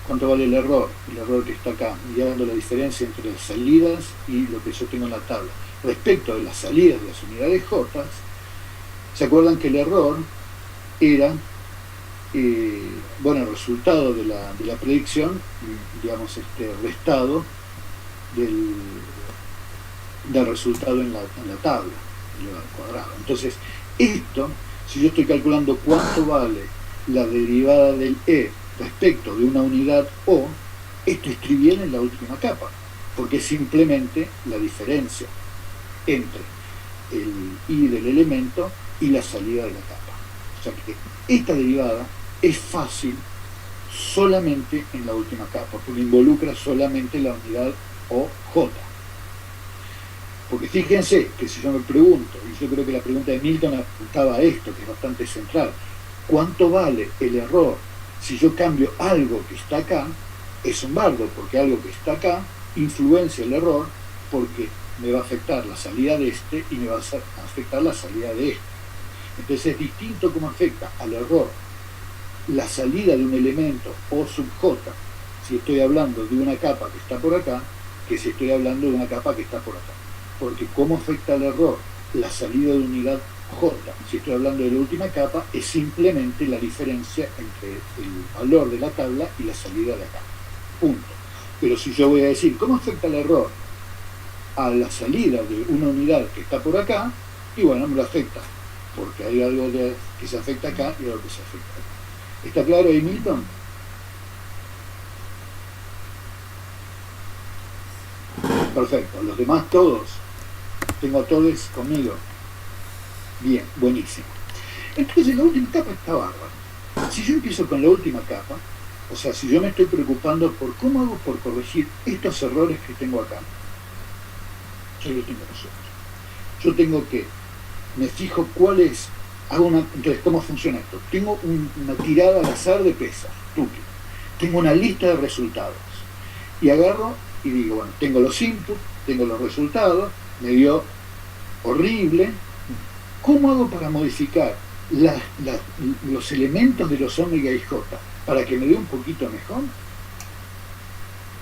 ¿cuánto vale el error? El error que está acá, mirando la diferencia entre las salidas y lo que yo tengo en la tabla. Respecto de las salidas de las unidades J, ¿se acuerdan que el error era, el resultado de la predicción, digamos, restado del resultado en la tabla, elevado al cuadrado? Entonces, esto, si yo estoy calculando cuánto vale la derivada del E respecto de una unidad O, esto escribí en la última capa, porque es simplemente la diferencia entre el I del elemento y la salida de la capa. O sea que esta derivada es fácil solamente en la última capa, porque involucra solamente la unidad OJ. Porque fíjense que si yo me pregunto, y yo creo que la pregunta de Milton apuntaba a esto, que es bastante central, ¿cuánto vale el error si yo cambio algo que está acá? Es un bardo, porque algo que está acá influencia el error, porque me va a afectar la salida de este y me va a afectar la salida de este. Entonces es distinto cómo afecta al error la salida de un elemento O sub J, si estoy hablando de una capa que está por acá, que si estoy hablando de una capa que está por acá. Porque cómo afecta al error la salida de unidad J, si estoy hablando de la última capa, es simplemente la diferencia entre el valor de la tabla y la salida de acá. Punto. Pero si yo voy a decir, ¿cómo afecta el error a la salida de una unidad que está por acá? Y bueno, me lo afecta, porque hay algo que se afecta acá y algo que se afecta acá. ¿Está claro ahí, Milton? Perfecto. Los demás todos. Tengo a todos conmigo. Bien, buenísimo. Entonces la última capa está bárbara. Si yo empiezo con la última capa, o sea, si yo me estoy preocupando por cómo hago por corregir estos errores que tengo acá, yo lo tengo resuelto. Yo tengo que, me fijo cuál es, entonces, ¿cómo funciona esto? Tengo una tirada al azar de pesas, tengo una lista de resultados, y agarro y digo, bueno, tengo los inputs, tengo los resultados, me dio horrible. ¿Cómo hago para modificar los elementos de los omega y j para que me dé un poquito mejor?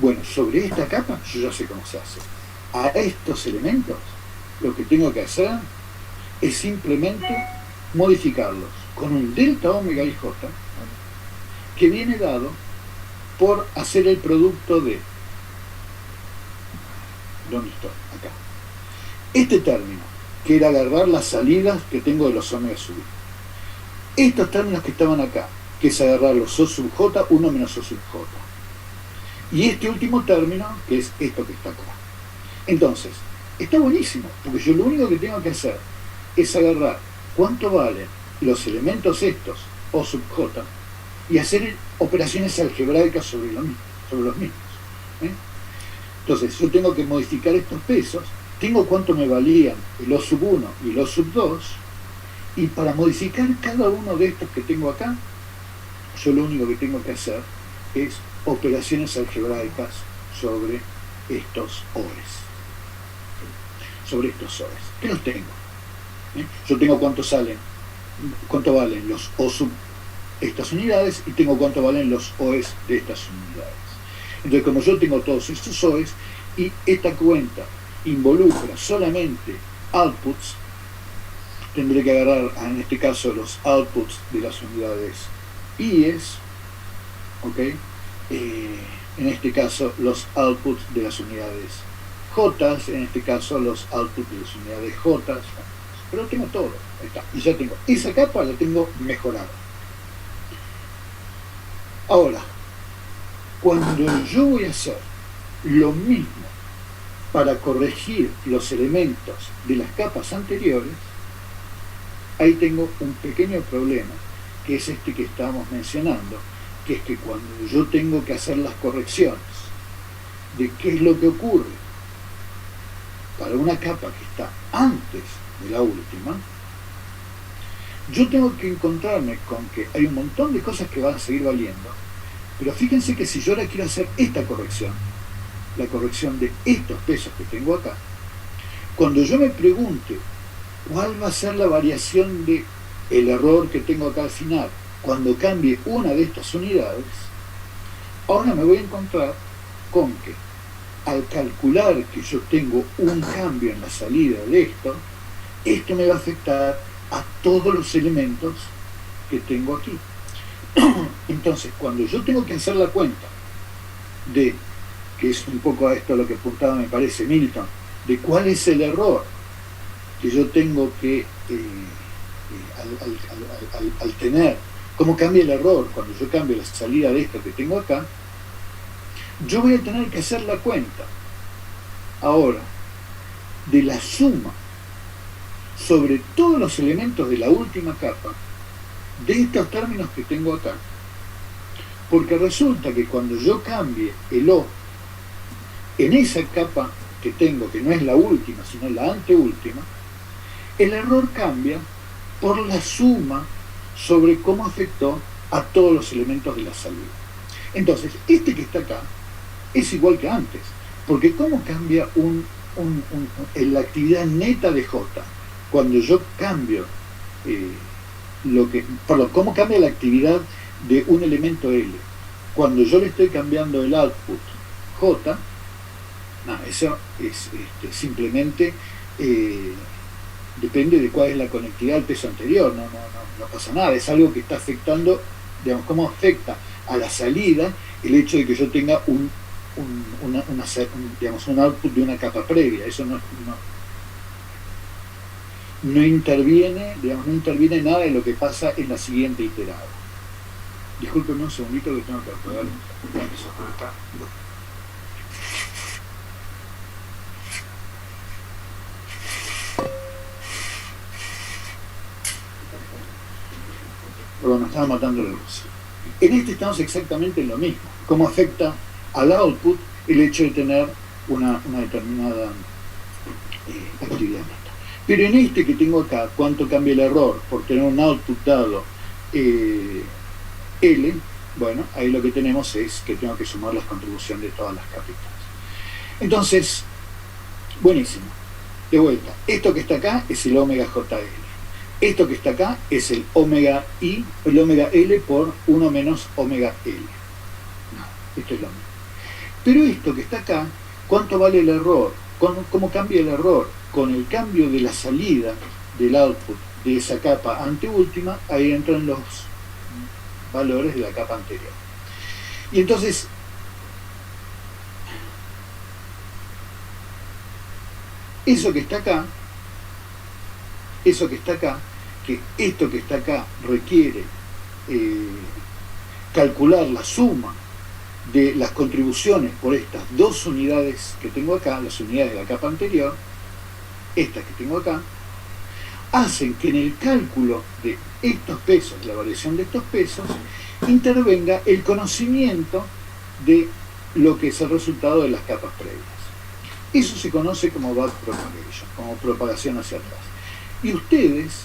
Bueno, sobre esta capa yo ya sé cómo se hace. A estos elementos lo que tengo que hacer es simplemente modificarlos con un delta omega y j que viene dado por hacer el producto de, ¿dónde está? Acá. Este término, que era agarrar las salidas que tengo de los omega sub i. Estos términos que estaban acá, que es agarrar los O sub j, 1 menos O sub j. Y este último término, que es esto que está acá. Entonces, está buenísimo, porque yo lo único que tengo que hacer es agarrar cuánto valen los elementos estos, O sub j, y hacer operaciones algebraicas sobre los mismos. Entonces, yo tengo que modificar estos pesos, tengo cuánto me valían el O sub 1 y el O sub 2, y para modificar cada uno de estos que tengo acá, yo lo único que tengo que hacer es operaciones algebraicas sobre estos OEs. Sobre estos OEs. ¿Qué los tengo? Yo tengo cuánto valen los O sub estas unidades y tengo cuánto valen los OEs de estas unidades. Entonces, como yo tengo todos estos OEs y esta cuenta involucra solamente outputs, tendré que agarrar en este caso los outputs de las unidades IES, ¿ok? En este caso los outputs de las unidades J, en este caso los outputs de las unidades J, pero tengo todo, ahí está, y ya tengo, esa capa la tengo mejorada. Ahora, cuando yo voy a hacer lo mismo para corregir los elementos de las capas anteriores, ahí tengo un pequeño problema, que es este que estábamos mencionando, que es que cuando yo tengo que hacer las correcciones de qué es lo que ocurre para una capa que está antes de la última, yo tengo que encontrarme con que hay un montón de cosas que van a seguir valiendo, pero fíjense que si yo ahora quiero hacer esta corrección, la corrección de estos pesos que tengo acá, cuando yo me pregunte cuál va a ser la variación de el error que tengo acá al final cuando cambie una de estas unidades, ahora me voy a encontrar con que al calcular que yo tengo un cambio en la salida de esto me va a afectar a todos los elementos que tengo aquí. Entonces, cuando yo tengo que hacer la cuenta de, que es un poco a esto a lo que apuntaba me parece Milton, de cuál es el error que yo tengo que, al tener, cómo cambia el error cuando yo cambio la salida de esto que tengo acá, yo voy a tener que hacer la cuenta ahora de la suma sobre todos los elementos de la última capa de estos términos que tengo acá, porque resulta que cuando yo cambie el O en esa capa que tengo, que no es la última sino la anteúltima, el error cambia por la suma sobre cómo afectó a todos los elementos de la salida. Entonces, este que está acá es igual que antes, porque cómo cambia la actividad neta de J cuando yo cambio cómo cambia la actividad de un elemento L cuando yo le estoy cambiando el output J. No, eso es simplemente depende de cuál es la conectividad al peso anterior, no pasa nada, es algo que está afectando, digamos, cómo afecta a la salida el hecho de que yo tenga un output de una capa previa. Eso no interviene, digamos, no interviene nada en lo que pasa en la siguiente iterada. Discúlpenme un segundito que tengo que apagar eso por acá. Perdón, me estaba matando la luz. En este estamos exactamente en lo mismo. Cómo afecta al output el hecho de tener una determinada actividad neta. Pero en este que tengo acá, ¿cuánto cambia el error por tener un output dado L? Bueno, ahí lo que tenemos es que tengo que sumar las contribuciones de todas las capitales. Entonces, buenísimo. De vuelta, esto que está acá es el omega JL. Esto que está acá es el omega I, el omega L por 1 menos omega L. No, esto es lo mismo. Pero esto que está acá, ¿cuánto vale el error? ¿Cómo cambia el error? Con el cambio de la salida del output de esa capa anteúltima, ahí entran los valores de la capa anterior. Y entonces, eso que está acá, que esto que está acá requiere calcular la suma de las contribuciones por estas dos unidades que tengo acá, las unidades de la capa anterior, estas que tengo acá, hacen que en el cálculo de estos pesos, la variación de estos pesos, intervenga el conocimiento de lo que es el resultado de las capas previas. Eso se conoce como backpropagation, como propagación hacia atrás. Y ustedes,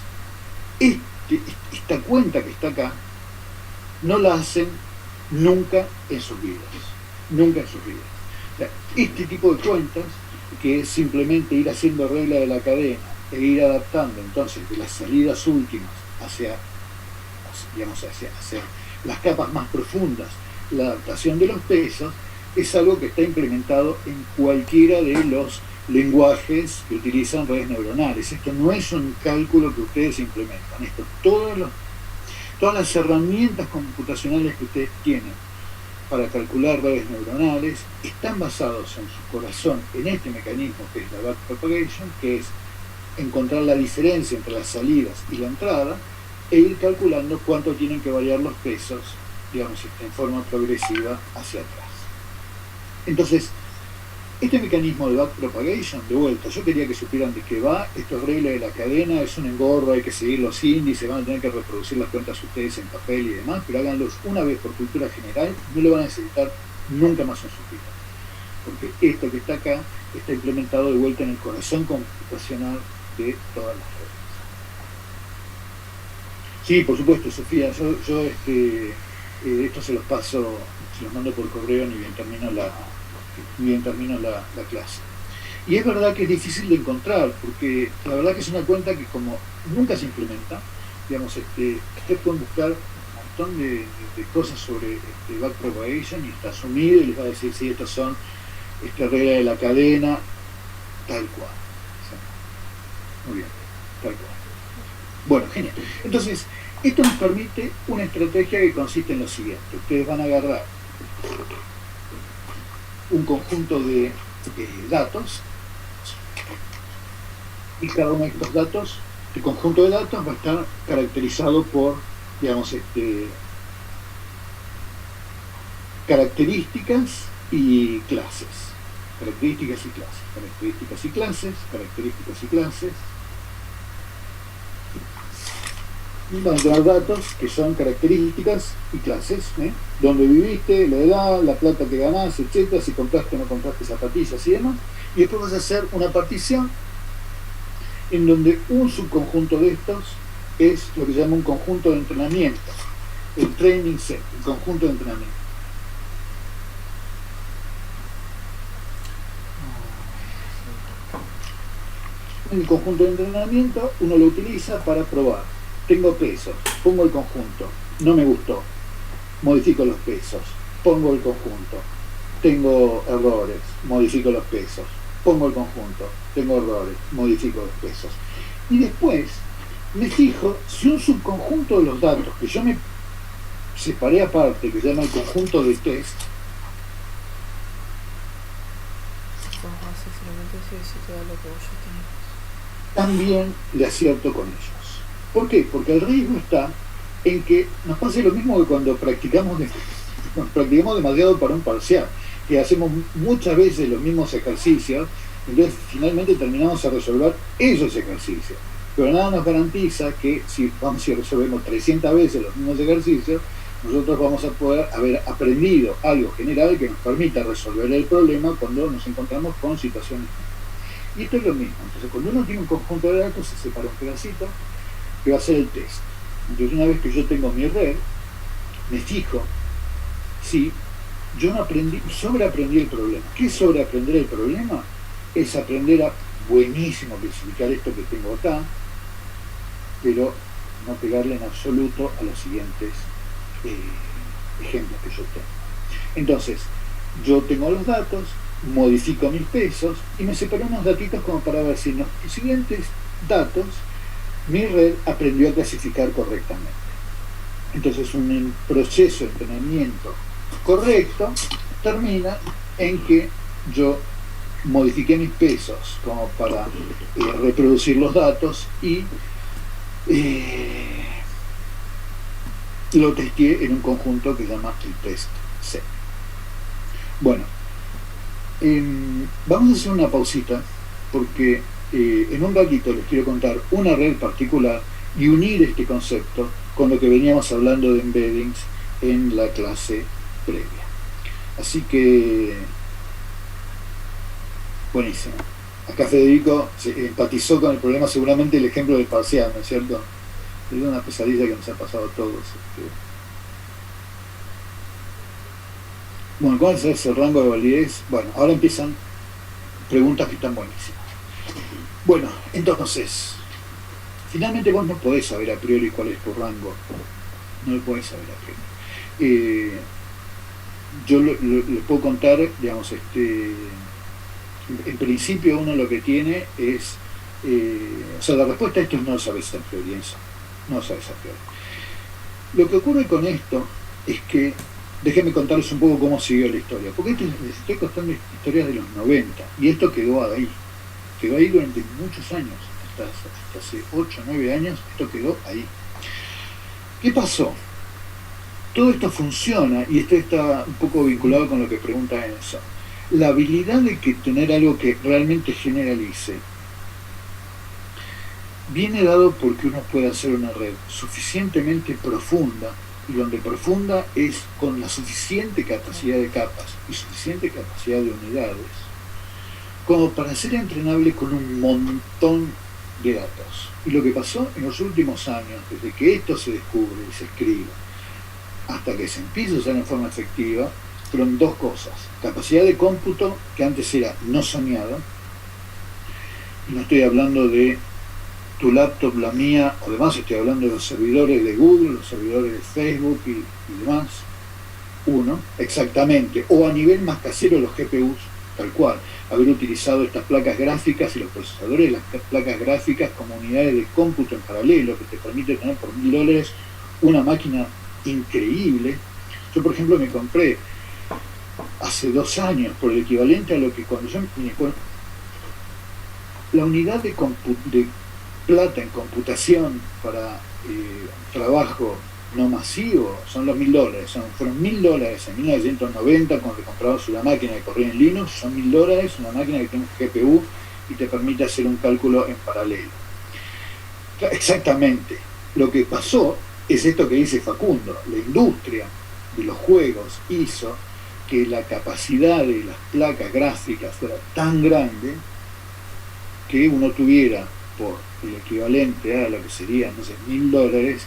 esta cuenta que está acá, no la hacen Nunca en sus vidas. Nunca en sus vidas. O sea, este tipo de cuentas, que es simplemente ir haciendo regla de la cadena e ir adaptando entonces de las salidas últimas hacia las capas más profundas, la adaptación de los pesos, es algo que está implementado en cualquiera de los lenguajes que utilizan redes neuronales. Esto no es un cálculo que ustedes implementan. Esto, todas las herramientas computacionales que ustedes tienen para calcular redes neuronales están basados en su corazón en este mecanismo que es la backpropagation, que es encontrar la diferencia entre las salidas y la entrada e ir calculando cuánto tienen que variar los pesos, digamos, en forma progresiva hacia atrás. Entonces, este mecanismo de backpropagation, de vuelta, yo quería que supieran de qué va. Esto es regla de la cadena, es un engorro, hay que seguir los índices, van a tener que reproducir las cuentas ustedes en papel y demás, pero háganlos una vez por cultura general, no lo van a necesitar nunca más en su vida. Porque esto que está acá está implementado de vuelta en el corazón computacional de todas las redes. Sí, por supuesto, Sofía, yo esto se los paso, se los mando por correo ni bien termino la clase. Y es verdad que es difícil de encontrar, porque la verdad que es una cuenta que como nunca se implementa, digamos, ustedes pueden buscar un montón de cosas sobre backpropagation y está asumido y les va a decir si estas son regla de la cadena, tal cual. O sea, muy bien, tal cual. Bueno, genial. Entonces, esto nos permite una estrategia que consiste en lo siguiente. Ustedes van a agarrar un conjunto de datos y cada uno de estos datos, el conjunto de datos va a estar caracterizado por, digamos, características y clases. Características y clases. Características y clases. Características y clases. Van a tener datos que son características y clases, dónde viviste, la edad, la plata que ganás, etcétera, si compraste o no compraste zapatillas y demás, y después vas a hacer una partición en donde un subconjunto de estos es lo que se llama un conjunto de entrenamiento, el training set, el conjunto de entrenamiento. El conjunto de entrenamiento uno lo utiliza para probar. Tengo pesos, pongo el conjunto, no me gustó, modifico los pesos, pongo el conjunto, tengo errores, modifico los pesos, pongo el conjunto, tengo errores, modifico los pesos. Y después me fijo si un subconjunto de los datos que yo me separé aparte, que se llama el conjunto de test, también le acierto con ellos. ¿Por qué? Porque el riesgo está en que nos pase lo mismo que cuando practicamos demasiado para un parcial, que hacemos muchas veces los mismos ejercicios, entonces finalmente terminamos a resolver esos ejercicios. Pero nada nos garantiza que si resolvemos 300 veces los mismos ejercicios, nosotros vamos a poder haber aprendido algo general que nos permita resolver el problema cuando nos encontramos con situaciones. Y esto es lo mismo. Entonces, cuando uno tiene un conjunto de datos, se separa un pedacito que va a ser el test. Entonces, una vez que yo tengo mi red, me fijo si yo no sobreaprendí el problema. ¿Qué es sobreaprender el problema? Es aprender a buenísimo especificar esto que tengo acá, pero no pegarle en absoluto a los siguientes ejemplos que yo tengo. Entonces, yo tengo los datos, modifico mis pesos y me separo unos datitos como para ver si en los siguientes datos mi red aprendió a clasificar correctamente. Entonces, un proceso de entrenamiento correcto termina en que yo modifiqué mis pesos como para reproducir los datos y lo testé en un conjunto que se llama el test set. Bueno, vamos a hacer una pausita porque en un ratito les quiero contar una red particular y unir este concepto con lo que veníamos hablando de embeddings en la clase previa. Así que, buenísimo. Acá Federico se empatizó con el problema, seguramente el ejemplo del parcial, ¿no es cierto? Es una pesadilla que nos ha pasado a todos. Bueno, ¿cuál es ese rango de validez? Bueno, ahora empiezan preguntas que están buenísimas. Bueno, entonces, finalmente vos no podés saber a priori cuál es tu rango. No lo podés saber a priori. Yo le puedo contar, digamos, en principio uno lo que tiene es, o sea, la respuesta a esto es no lo sabes a priori, eso, no lo sabes a priori. Lo que ocurre con esto es que, déjenme contarles un poco cómo siguió la historia, porque les estoy contando historias de los 90, y esto quedó ahí durante muchos años, hasta hace 8 o 9 años, esto quedó ahí. ¿Qué pasó? Todo esto funciona, y esto está un poco vinculado con lo que pregunta Enzo. La habilidad de tener algo que realmente generalice viene dado porque uno puede hacer una red suficientemente profunda, y donde profunda es con la suficiente capacidad de capas y suficiente capacidad de unidades, como para ser entrenable con un montón de datos. Y lo que pasó en los últimos años, desde que esto se descubre y se escribe, hasta que se empieza a usar en forma efectiva, fueron dos cosas. Capacidad de cómputo, que antes era no soñado, y no estoy hablando de tu laptop, la mía, o demás, estoy hablando de los servidores de Google, los servidores de Facebook y demás. Uno, exactamente, o a nivel más casero los GPUs, tal cual, haber utilizado estas placas gráficas y los procesadores de las placas gráficas como unidades de cómputo en paralelo, que te permite tener por $1000 una máquina increíble. Yo, por ejemplo, me compré hace 2 años por el equivalente a lo que cuando yo la unidad de plata en computación para trabajo no masivo son los $1000. Fueron $1000 en 1990 cuando te comprabas una máquina que corría en Linux. Son $1000 una máquina que tiene un GPU y te permite hacer un cálculo en paralelo. Exactamente. Lo que pasó es esto que dice Facundo. La industria de los juegos hizo que la capacidad de las placas gráficas fuera tan grande que uno tuviera por el equivalente a lo que serían, no sé, $1000,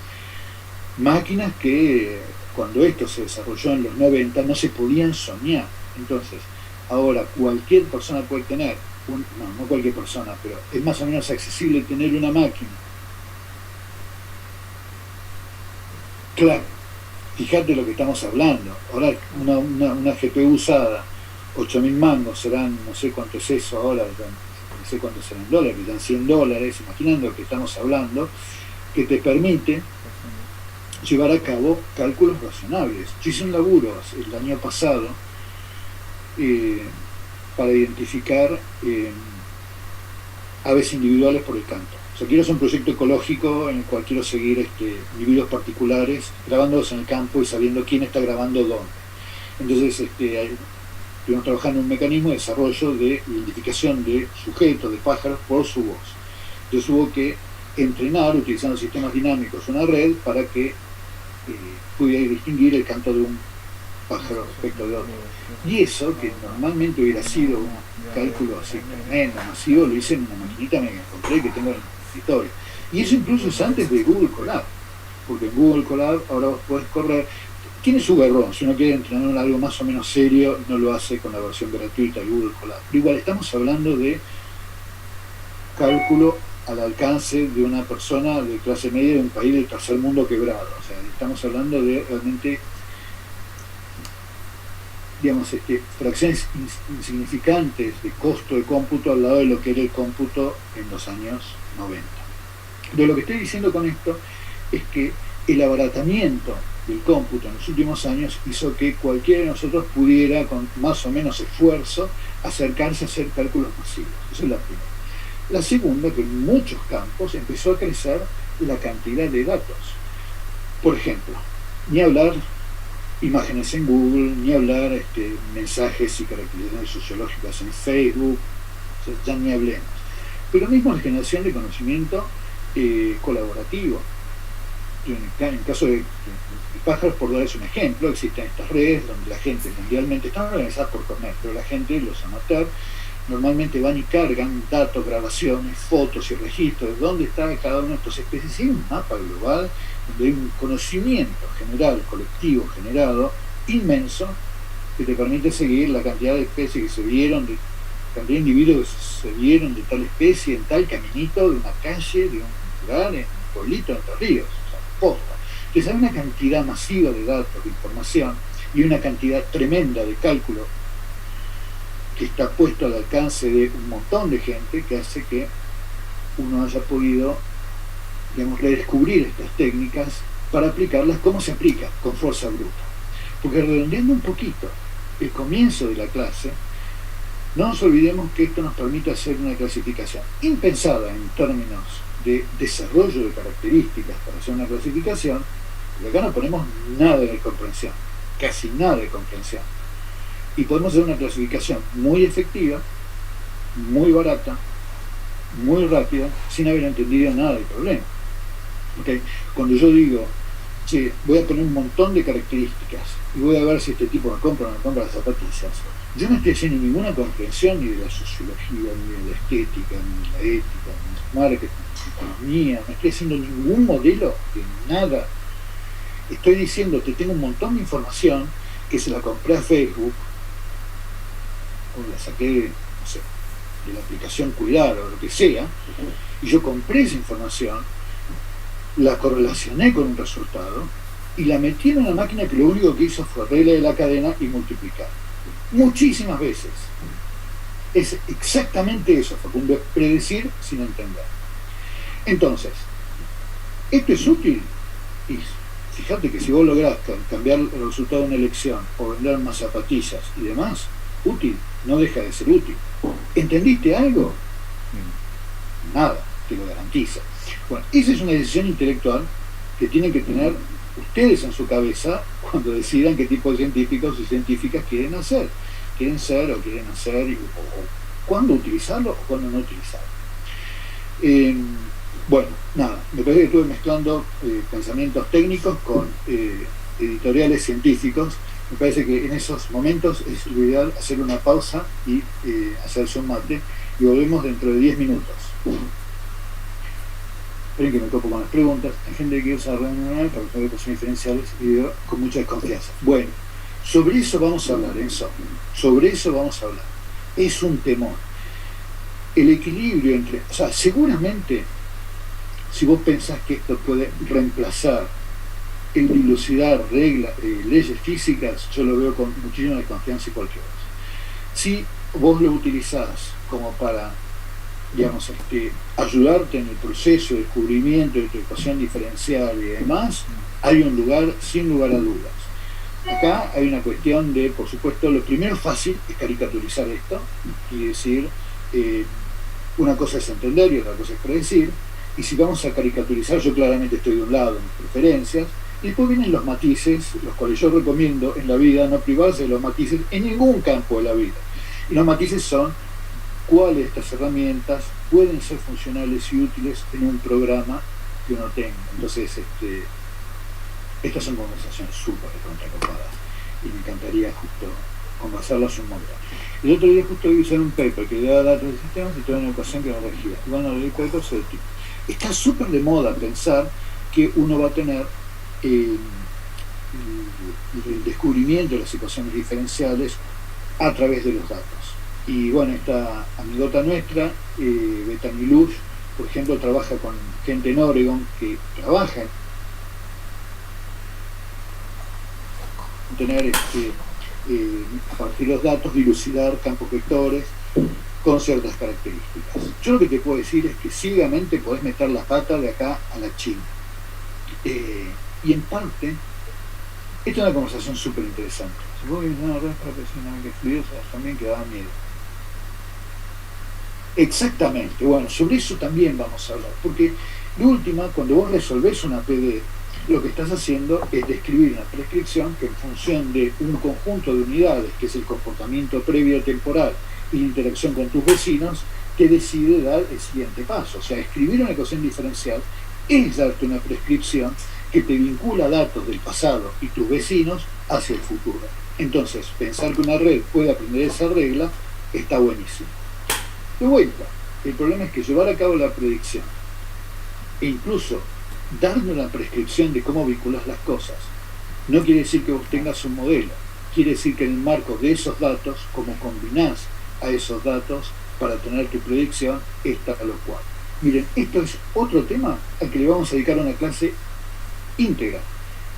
máquinas que cuando esto se desarrolló en los 90 no se podían soñar. Entonces, ahora cualquier persona puede tener, no cualquier persona, pero es más o menos accesible tener una máquina. Claro, fíjate lo que estamos hablando. Ahora una GPU usada, 8.000 mangos, serán, no sé cuánto es eso ahora, no sé cuánto serán dólares, serán $100, imaginando que estamos hablando, que te permite llevar a cabo cálculos razonables. Yo hice un laburo el año pasado para identificar aves individuales por el canto. O sea, quiero hacer un proyecto ecológico en el cual quiero seguir individuos particulares grabándolos en el campo y sabiendo quién está grabando dónde. Entonces, estuvimos trabajando en un mecanismo de desarrollo de identificación de sujetos, de pájaros, por su voz. Entonces hubo que entrenar, utilizando sistemas dinámicos, una red para que pudiera distinguir el canto de un pájaro respecto de otro. Y eso, que normalmente hubiera sido un cálculo así tremendo, masivo, lo hice en una maquinita que encontré que tengo en el escritorio. Y eso incluso es antes de Google Colab, porque en Google Colab ahora vos podés correr. Tiene su error, si uno quiere entrenar en algo más o menos serio, no lo hace con la versión gratuita de Google Colab. Pero igual estamos hablando de cálculo al alcance de una persona de clase media de un país del tercer mundo quebrado. O sea, estamos hablando de realmente, digamos, fracciones insignificantes de costo de cómputo al lado de lo que era el cómputo en los años 90. De lo que estoy diciendo con esto es que el abaratamiento del cómputo en los últimos años hizo que cualquiera de nosotros pudiera, con más o menos esfuerzo, acercarse a hacer cálculos masivos. Esa es la primera. La segunda, que en muchos campos empezó a crecer la cantidad de datos. Por ejemplo, ni hablar imágenes en Google, ni hablar mensajes y características sociológicas en Facebook, o sea, ya ni hablemos. Pero mismo la generación de conocimiento colaborativo. En el caso de pájaros, por darles un ejemplo, existen estas redes donde la gente mundialmente, están organizadas por Cornet, pero la gente, los amateurs, normalmente van y cargan datos, grabaciones, fotos y registros de dónde está cada una de estas especies. Hay un mapa global donde hay un conocimiento general, colectivo, generado, inmenso, que te permite seguir la cantidad de especies que se vieron, de cantidad de individuos que se vieron de tal especie en tal caminito de una calle, de un lugar, en un pueblito, Entre Ríos, o sea, posta. Entonces hay una cantidad masiva de datos, de información y una cantidad tremenda de cálculo que está puesto al alcance de un montón de gente que hace que uno haya podido, digamos, redescubrir estas técnicas para aplicarlas como se aplica, con fuerza bruta. Porque redondeando un poquito el comienzo de la clase, no nos olvidemos que esto nos permite hacer una clasificación impensada en términos de desarrollo de características para hacer una clasificación, porque acá no ponemos nada de comprensión, casi nada de comprensión. Y podemos hacer una clasificación muy efectiva, muy barata, muy rápida, sin haber entendido nada del problema. ¿Okay? Cuando yo digo, che, voy a poner un montón de características y voy a ver si este tipo me compra o no me compra las zapatillas, yo no estoy haciendo ninguna comprensión ni de la sociología, ni de la estética, ni de la ética, ni del marketing, ni de la economía, no estoy haciendo ningún modelo de nada. Estoy diciendo que tengo un montón de información que se la compré a Facebook, o la saqué, no sé, de la aplicación Cuidar o lo que sea, y yo compré esa información, la correlacioné con un resultado y la metí en una máquina que lo único que hizo fue regla la cadena y multiplicar. Muchísimas veces. Es exactamente eso, Facundo, es predecir sin entender. Entonces, ¿esto es útil? Y fíjate que si vos lográs cambiar el resultado de una elección o vender más zapatillas y demás, útil, no deja de ser útil. ¿Entendiste algo? Nada, te lo garantiza. Bueno, esa es una decisión intelectual que tienen que tener ustedes en su cabeza cuando decidan qué tipo de científicos y científicas quieren hacer. Quieren ser o quieren hacer, o cuándo utilizarlo o cuándo no utilizarlo. Bueno, nada, me parece que estuve mezclando pensamientos técnicos con editoriales científicos. Me parece que en esos momentos es lo ideal hacer una pausa y hacerse un mate, y volvemos dentro de 10 minutos. Esperen que me topo con las preguntas. Hay gente que usa reunión para resolver ecuaciones diferenciales y con mucha desconfianza. Bueno, sobre eso vamos a hablar, Enzo. Sobre eso vamos a hablar. Es un temor. El equilibrio entre... O sea, seguramente, si vos pensás que esto puede reemplazar el dilucidar reglas, leyes físicas, yo lo veo con muchísima desconfianza y cualquier cosa. Si vos lo utilizás como para, digamos, ayudarte en el proceso de descubrimiento de tu ecuación diferencial y demás, hay un lugar, sin lugar a dudas. Acá hay una cuestión de, por supuesto, lo primero fácil es caricaturizar esto y decir, una cosa es entender y otra cosa es predecir, y si vamos a caricaturizar, yo claramente estoy de un lado en mis preferencias, y después vienen los matices, los cuales yo recomiendo en la vida no privarse de los matices en ningún campo de la vida. Y los matices son cuáles de estas herramientas pueden ser funcionales y útiles en un programa que uno tenga. Entonces, estas son conversaciones súper contracopadas y me encantaría justo conversarlas un montón. El otro día justo vi usar un paper que le da datos de sistemas y toda una ecuación que no regía. Y van a leer papers del tipo. Está súper de moda pensar que uno va a tener el descubrimiento de las ecuaciones diferenciales a través de los datos. Y bueno, esta amigota nuestra, Bethany Lush, por ejemplo, trabaja con gente en Oregon que trabaja en tener a partir de los datos dilucidar campos vectores con ciertas características. Yo lo que te puedo decir es que ciegamente podés meter la pata de acá a la China. Y en parte, esta es una conversación súper interesante. Si vos vienes a una red para presionar que fluidos también que daba miedo. Exactamente, bueno, sobre eso también vamos a hablar, porque de última, cuando vos resolvés una PD, lo que estás haciendo es describir una prescripción que en función de un conjunto de unidades, que es el comportamiento previo temporal y la interacción con tus vecinos, te decide dar el siguiente paso. O sea, escribir una ecuación diferencial es darte una prescripción que te vincula datos del pasado y tus vecinos hacia el futuro. Entonces, pensar que una red puede aprender esa regla está buenísimo. De vuelta, el problema es que llevar a cabo la predicción e incluso darme una prescripción de cómo vinculas las cosas no quiere decir que vos tengas un modelo. quiere decir que en el marco de esos datos, como combinás a esos datos para tener tu predicción, es tal o cual. Miren, esto es otro tema al que le vamos a dedicar una clase íntegra.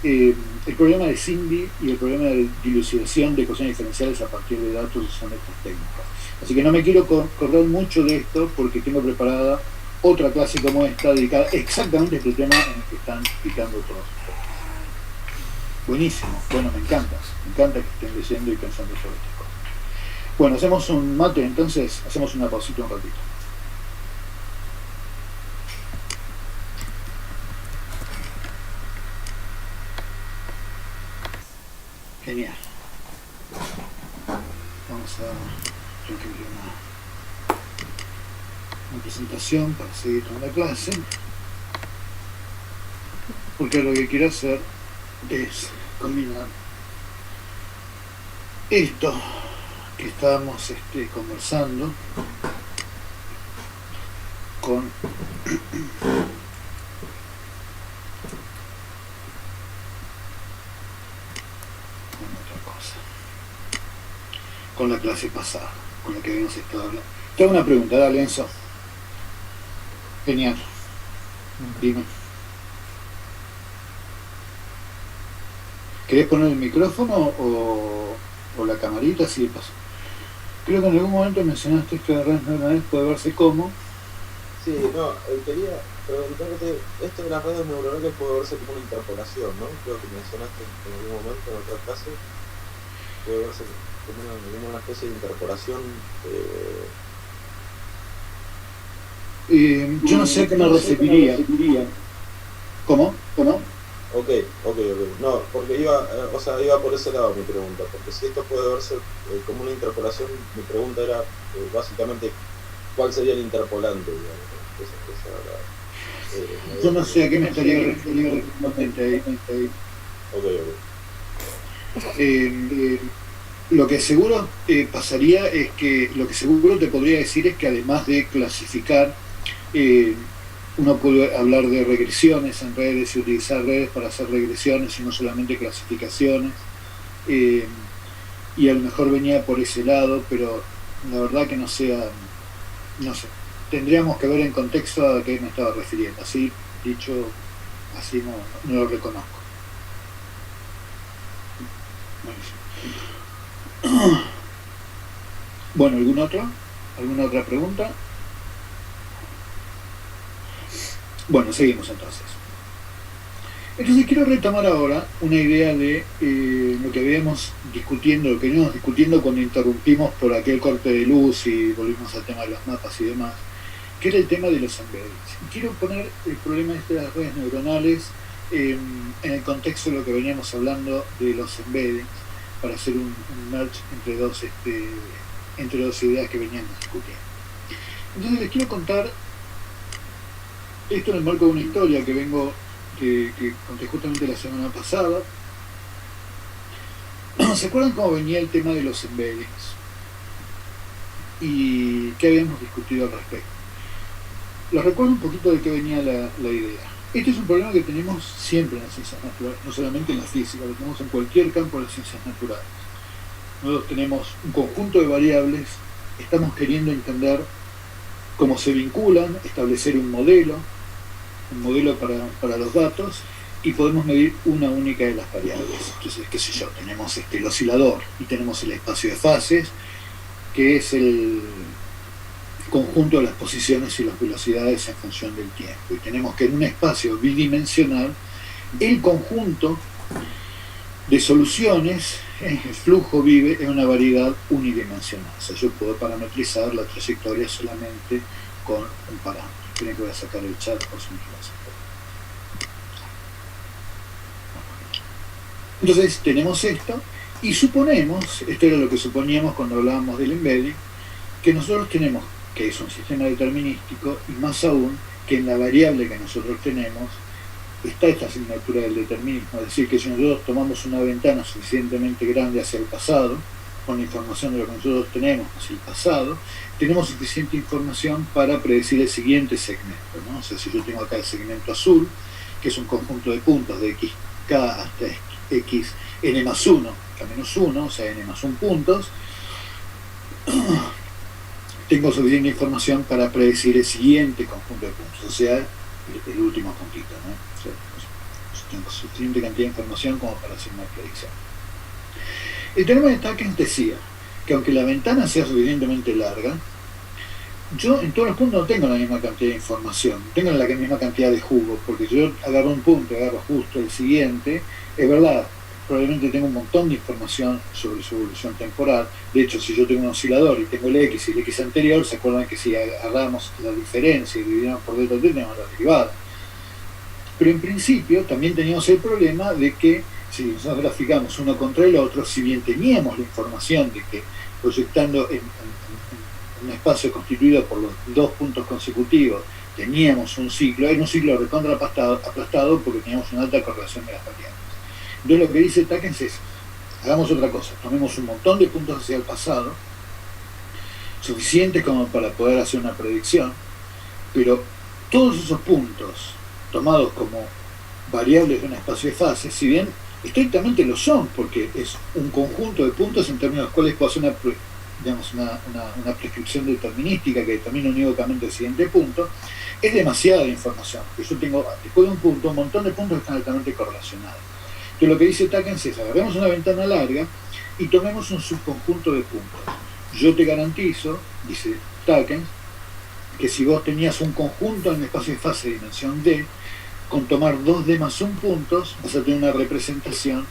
El problema de Cindy y el problema de dilucidación de ecuaciones diferenciales a partir de datos usando estas técnicas. Así que no me quiero correr mucho de esto porque tengo preparada otra clase como esta dedicada exactamente a este tema en el que están picando todos. Buenísimo, bueno, me encanta que estén leyendo y pensando sobre estas cosas. Bueno, hacemos un mate, entonces hacemos una pausita un ratito. Genial. Vamos a requerir una presentación para seguir con la clase, porque lo que quiero hacer es combinar esto que estábamos conversando con otra cosa, con la clase pasada, con la que habíamos estado hablando. Te hago una pregunta, dale, Enzo. Genial. Dime. ¿Querés poner el micrófono o la camarita? Sí, pasó. Creo que en algún momento mencionaste que de redes neuronales puede verse como... Sí, no, quería preguntarte, esto de las redes neuronales puede verse como una interpolación, ¿no? Creo que mencionaste en algún momento en otra clase, puede verse como una especie de interpolación. Yo no sé a qué me referiría. ¿Cómo? Ok. No, porque iba por ese lado mi pregunta, porque si esto puede verse como una interpolación, mi pregunta era básicamente ¿cuál sería el interpolante? Yo no sé a qué me estaría refiriendo ahí. Ok. Lo que seguro pasaría es que, lo que seguro te podría decir es que además de clasificar, uno puede hablar de regresiones en redes y utilizar redes para hacer regresiones y no solamente clasificaciones, y a lo mejor venía por ese lado, pero la verdad que no sé, tendríamos que ver en contexto a qué me estaba refiriendo. Así dicho, así no lo reconozco. Bueno, ¿alguna otra pregunta? Bueno, seguimos entonces. Entonces quiero retomar ahora una idea de lo que veníamos discutiendo cuando interrumpimos por aquel corte de luz y volvimos al tema de los mapas y demás, que era el tema de los embeddings. Quiero poner el problema de las redes neuronales en el contexto de lo que veníamos hablando de los embeddings, para hacer un merge entre dos ideas que veníamos discutiendo. Entonces les quiero contar esto en el marco de una historia que conté justamente la semana pasada. ¿Se acuerdan cómo venía el tema de los embeddings? ¿Y qué habíamos discutido al respecto? Les recuerdo un poquito de qué venía la idea. Este es un problema que tenemos siempre en las ciencias naturales, no solamente en la física, lo tenemos en cualquier campo de las ciencias naturales. Nosotros tenemos un conjunto de variables, estamos queriendo entender cómo se vinculan, establecer un modelo para los datos, y podemos medir una única de las variables. Entonces, qué sé yo, tenemos el oscilador y tenemos el espacio de fases, que es el conjunto de las posiciones y las velocidades en función del tiempo. Y tenemos que en un espacio bidimensional, el conjunto de soluciones, el flujo vive en una variedad unidimensional. O sea, yo puedo parametrizar la trayectoria solamente con un parámetro. Tienen que voy a sacar el chat por si me pasa. Entonces tenemos esto y suponemos, esto era lo que suponíamos cuando hablábamos del embedding, que nosotros tenemos que es un sistema determinístico, y más aún que en la variable que nosotros tenemos está esta asignatura del determinismo. Es decir, que si nosotros tomamos una ventana suficientemente grande hacia el pasado, con la información de lo que nosotros tenemos hacia el pasado, tenemos suficiente información para predecir el siguiente segmento, ¿no? O sea, si yo tengo acá el segmento azul, que es un conjunto de puntos de xk hasta x n más 1, k menos 1, o sea, n más 1 puntos, tengo suficiente información para predecir el siguiente conjunto de puntos, o sea, el último puntito, ¿no? O sea, tengo suficiente cantidad de información como para hacer una predicción. El teorema de Takens decía que aunque la ventana sea suficientemente larga, yo en todos los puntos no tengo la misma cantidad de información, tengo la misma cantidad de jugo, porque si yo agarro un punto y agarro justo el siguiente, es verdad, probablemente tengo un montón de información sobre su evolución temporal. De hecho, si yo tengo un oscilador y tengo el X y el X anterior, se acuerdan que si agarramos la diferencia y dividimos por delta t, tenemos la derivada. Pero en principio también teníamos el problema de que si nosotros graficamos uno contra el otro, si bien teníamos la información de que proyectando en un espacio constituido por los dos puntos consecutivos teníamos un ciclo, era un ciclo recontra aplastado porque teníamos una alta correlación de las variables. Entonces lo que dice Takens es, hagamos otra cosa, tomemos un montón de puntos hacia el pasado, suficientes como para poder hacer una predicción, pero todos esos puntos tomados como variables de un espacio de fase, si bien estrictamente lo son, porque es un conjunto de puntos en términos de los cuales puedo hacer una prescripción determinística que determina unívocamente el siguiente punto, es demasiada información, porque yo tengo, después de un punto, un montón de puntos que están altamente correlacionados. Entonces lo que dice Takens es, agarremos una ventana larga y tomemos un subconjunto de puntos. Yo te garantizo, dice Takens, que si vos tenías un conjunto en el espacio de fase de dimensión D, con tomar 2D más 1 puntos, vas a tener una representación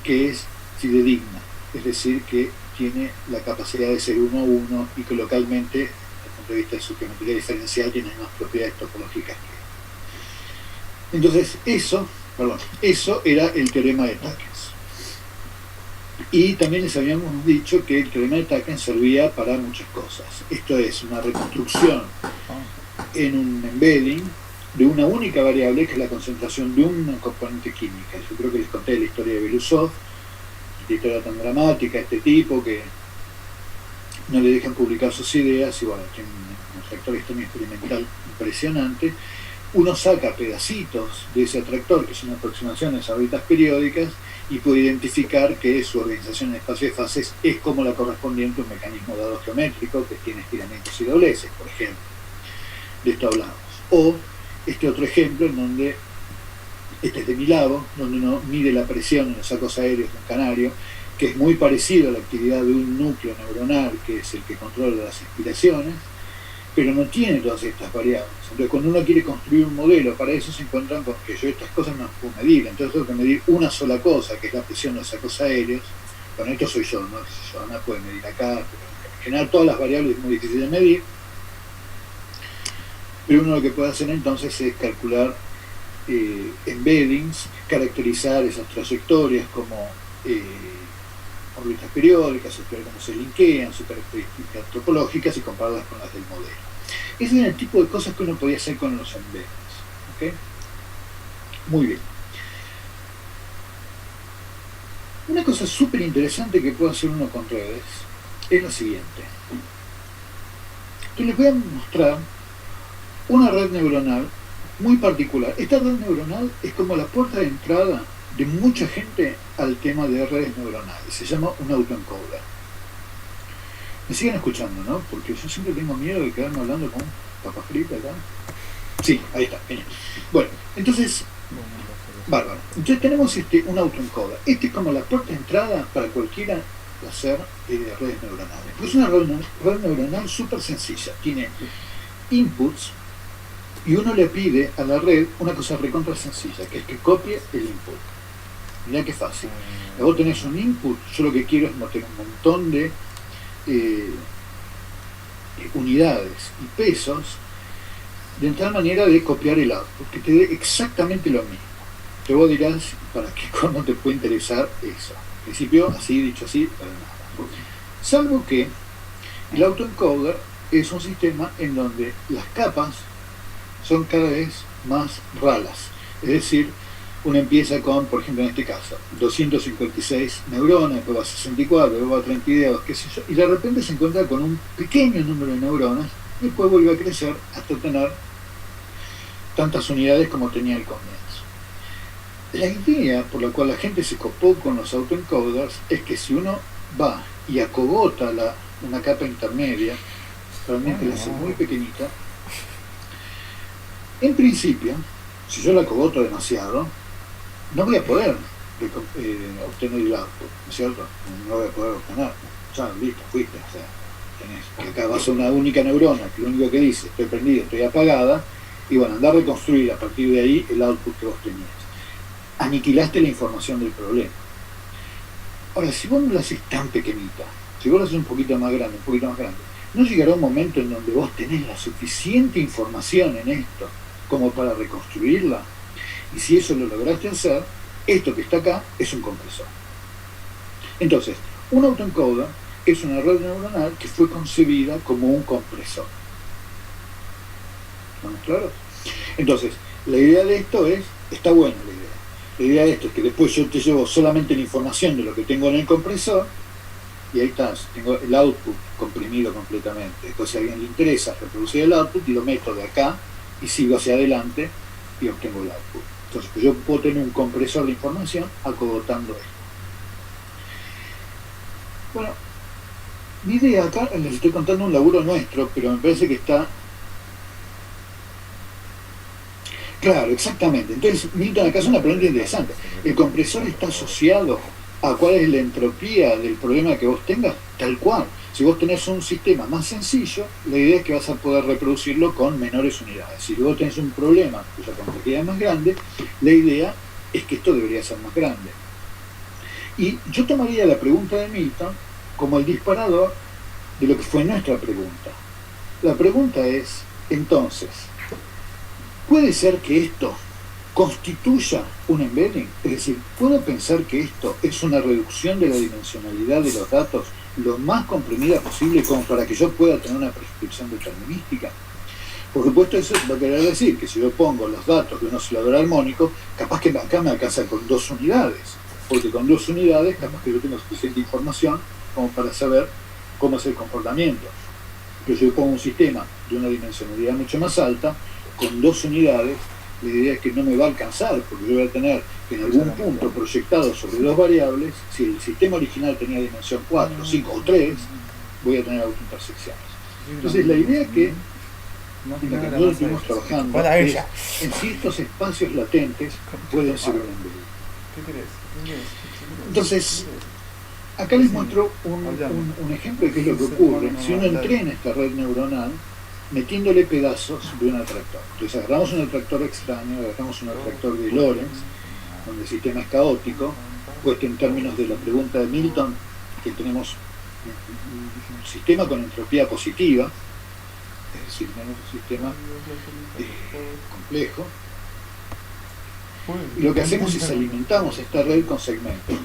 que es fidedigna, es decir, que tiene la capacidad de ser 1 a 1 y que localmente, desde el punto de vista de su geometría diferencial, tiene unas propiedades topológicas que... Entonces, eso era el teorema de Takens. Y también les habíamos dicho que el teorema de Takens servía para muchas cosas. Esto es una reconstrucción en un embedding de una única variable, que es la concentración de una componente química. Yo creo que les conté la historia de Belousov, la historia tan dramática de este tipo que no le dejan publicar sus ideas, y bueno, tiene un atractor experimental impresionante. Uno saca pedacitos de ese atractor, que son aproximaciones a órbitas periódicas, y puede identificar que su organización en espacio de fases es como la correspondiente a un mecanismo dado geométrico que tiene estiramientos y dobleces, por ejemplo. De esto hablamos. O este otro ejemplo en donde, este es de Milavo, donde uno mide la presión en los sacos aéreos de un canario, que es muy parecido a la actividad de un núcleo neuronal, que es el que controla las expiraciones, pero no tiene todas estas variables. Entonces, cuando uno quiere construir un modelo, para eso se encuentran con que yo estas cosas no las puedo medir, entonces tengo que medir una sola cosa, que es la presión de los sacos aéreos. Bueno, esto soy yo, ¿no? Yo no puedo medir acá, pero en general todas las variables es muy difícil de medir, pero uno lo que puede hacer entonces es calcular embeddings, caracterizar esas trayectorias como órbitas periódicas, ver cómo se linkean, sus características topológicas y compararlas con las del modelo. Ese es el tipo de cosas que uno podía hacer con los embeddings. ¿Okay? Muy bien. Una cosa súper interesante que puede hacer uno con redes es la siguiente. Yo les voy a mostrar una red neuronal muy particular. Esta red neuronal es como la puerta de entrada de mucha gente al tema de redes neuronales. Se llama un autoencoder. Me siguen escuchando, ¿no? Porque yo siempre tengo miedo de quedarme hablando con papa frita acá. Sí, ahí está, genial. Bueno, entonces, bárbaro. Entonces tenemos un autoencoder. Este es como la puerta de entrada para cualquiera de hacer redes neuronales. Pues es una red neuronal súper sencilla. Tiene inputs y uno le pide a la red una cosa recontra sencilla, que es que copie el input. Mirá qué fácil. Vos tenés un input, yo lo que quiero es meter un montón de unidades y pesos de tal manera de copiar el output, que te dé exactamente lo mismo. Te vos dirás, ¿para qué cómo te puede interesar eso? En principio, así, dicho así, para nada. Salvo que el autoencoder es un sistema en donde las capas son cada vez más ralas. Es decir, uno empieza con, por ejemplo en este caso, 256 neuronas, después va a 64, después va a 32, qué sé yo, y de repente se encuentra con un pequeño número de neuronas y después vuelve a crecer hasta tener tantas unidades como tenía al comienzo. La idea por la cual la gente se copó con los autoencoders es que si uno va y acogota una capa intermedia, realmente la hace muy pequeñita, en principio, si yo la acogoto demasiado, no voy a poder obtener el output, ¿no es cierto? No voy a poder obtener. Ya, listo, fuiste. O sea, tenés que acá vas a una única neurona que lo único que dice, estoy prendida, estoy apagada, y bueno, andar a reconstruir a partir de ahí el output que vos tenías. Aniquilaste la información del problema. Ahora, si vos no la haces tan pequeñita, si vos la haces un poquito más grande, ¿no llegará un momento en donde vos tenés la suficiente información en esto como para reconstruirla? Y si eso lo lograste hacer, esto que está acá es un compresor. Entonces, un autoencoder es una red neuronal que fue concebida como un compresor. ¿Estamos claros? Entonces, la idea de esto está buena la idea. La idea de esto es que después yo te llevo solamente la información de lo que tengo en el compresor, y ahí estás, tengo el output comprimido completamente. Después, si a alguien le interesa reproducir el output, y lo meto de acá y sigo hacia adelante y obtengo el output. Entonces, pues yo puedo tener un compresor de información acogotando esto. Bueno, mi idea acá, les estoy contando un laburo nuestro, pero me parece que está... Claro, exactamente. Entonces, Milton acá es una pregunta interesante. ¿El compresor está asociado a cuál es la entropía del problema que vos tengas? Tal cual. Si vos tenés un sistema más sencillo, la idea es que vas a poder reproducirlo con menores unidades. Si vos tenés un problema cuya complejidad es más grande, la idea es que esto debería ser más grande. Y yo tomaría la pregunta de Milton como el disparador de lo que fue nuestra pregunta. La pregunta es, entonces, ¿puede ser que esto constituya un embedding? Es decir, ¿puedo pensar que esto es una reducción de la dimensionalidad de los datos lo más comprimida posible como para que yo pueda tener una prescripción determinística? Por supuesto, eso va a querer decir que si yo pongo los datos de un oscilador armónico, capaz que acá me alcanza con 2 unidades, porque con 2 unidades capaz que yo tengo suficiente información como para saber cómo es el comportamiento. Pero si yo pongo un sistema de una dimensionalidad mucho más alta, con 2 unidades, la idea es que no me va a alcanzar, porque yo voy a tener que en algún punto proyectado sobre 2 variables, si el sistema original tenía dimensión 4, 5 o 3, voy a tener autointersecciones. Entonces la idea que en la que nosotros estuvimos trabajando es en si estos espacios latentes pueden ser un embedding. Entonces, acá les muestro un ejemplo de qué es lo que ocurre si uno entrena esta red neuronal metiéndole pedazos de un atractor. Entonces agarramos un atractor extraño, agarramos un atractor de Lorentz, donde el sistema es caótico, puesto en términos de la pregunta de Milton, que tenemos un sistema con entropía positiva, es decir, tenemos un sistema complejo, y lo que hacemos es alimentamos esta red con segmentos.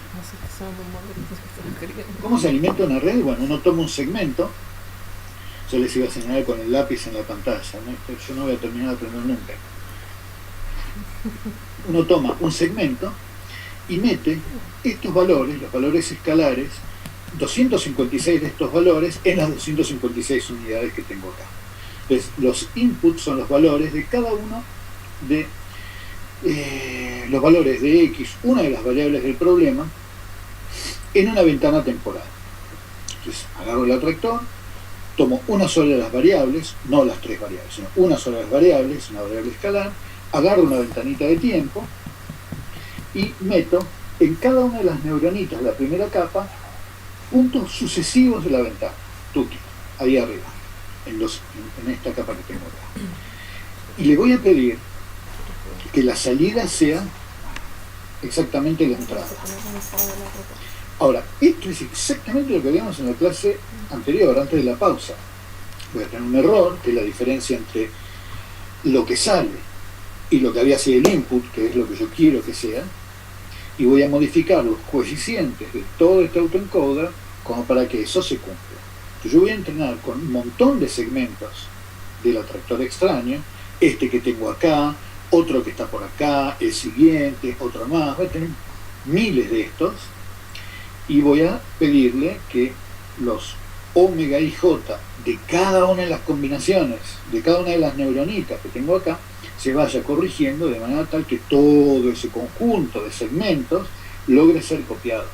¿Cómo se alimenta una red? Bueno, uno toma un segmento. Yo les iba a señalar con el lápiz en la pantalla, ¿no? Yo no voy a terminar de aprender nunca. Uno toma un segmento y mete estos valores, los valores escalares, 256 de estos valores en las 256 unidades que tengo acá. Entonces, los inputs son los valores de cada uno de los valores de X, una de las variables del problema, en una ventana temporal. Entonces, agarro el atractor, tomo una sola de las variables, no las 3 variables, sino una sola de las variables, una variable escalar, agarro una ventanita de tiempo y meto en cada una de las neuronitas de la primera capa puntos sucesivos de la ventana, tuki, ahí arriba, en esta capa que tengo acá. Y le voy a pedir que la salida sea exactamente la entrada. Ahora, esto es exactamente lo que vimos en la clase anterior, antes de la pausa. Voy a tener un error, que es la diferencia entre lo que sale y lo que había sido el input, que es lo que yo quiero que sea, y voy a modificar los coeficientes de todo este autoencoder como para que eso se cumpla. Entonces yo voy a entrenar con un montón de segmentos del atractor extraño, este que tengo acá, otro que está por acá, el siguiente, otro más, voy a tener miles de estos, y voy a pedirle que los omega y j de cada una de las combinaciones, de cada una de las neuronitas que tengo acá, se vaya corrigiendo de manera tal que todo ese conjunto de segmentos logre ser copiado.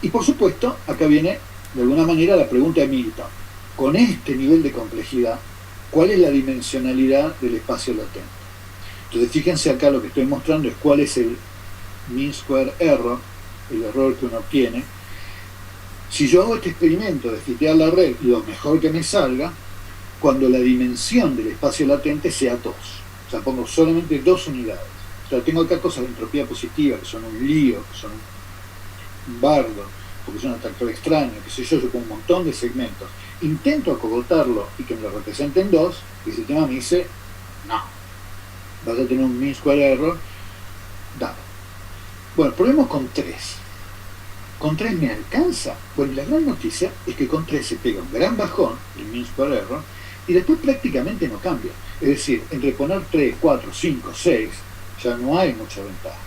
Y por supuesto, acá viene de alguna manera la pregunta de Milton. Con este nivel de complejidad, ¿cuál es la dimensionalidad del espacio latente? Entonces fíjense acá, lo que estoy mostrando es cuál es el mean square error, el error que uno obtiene. Si yo hago este experimento de fitear la red, lo mejor que me salga, cuando la dimensión del espacio latente sea 2. O sea, pongo solamente 2 unidades. O sea, tengo acá cosas de entropía positiva, que son un lío, que son un bardo, porque es un atractor extraño, qué sé yo pongo un montón de segmentos. Intento acogotarlo y que me lo represente en 2, y el sistema me dice, no, vas a tener un mean square error dado. Bueno, probemos con 3. ¿Con 3 me alcanza? Bueno, la gran noticia es que con 3 se pega un gran bajón, el mean square error, y después prácticamente no cambia. Es decir, entre poner 3, 4, 5, 6, ya no hay mucha ventaja.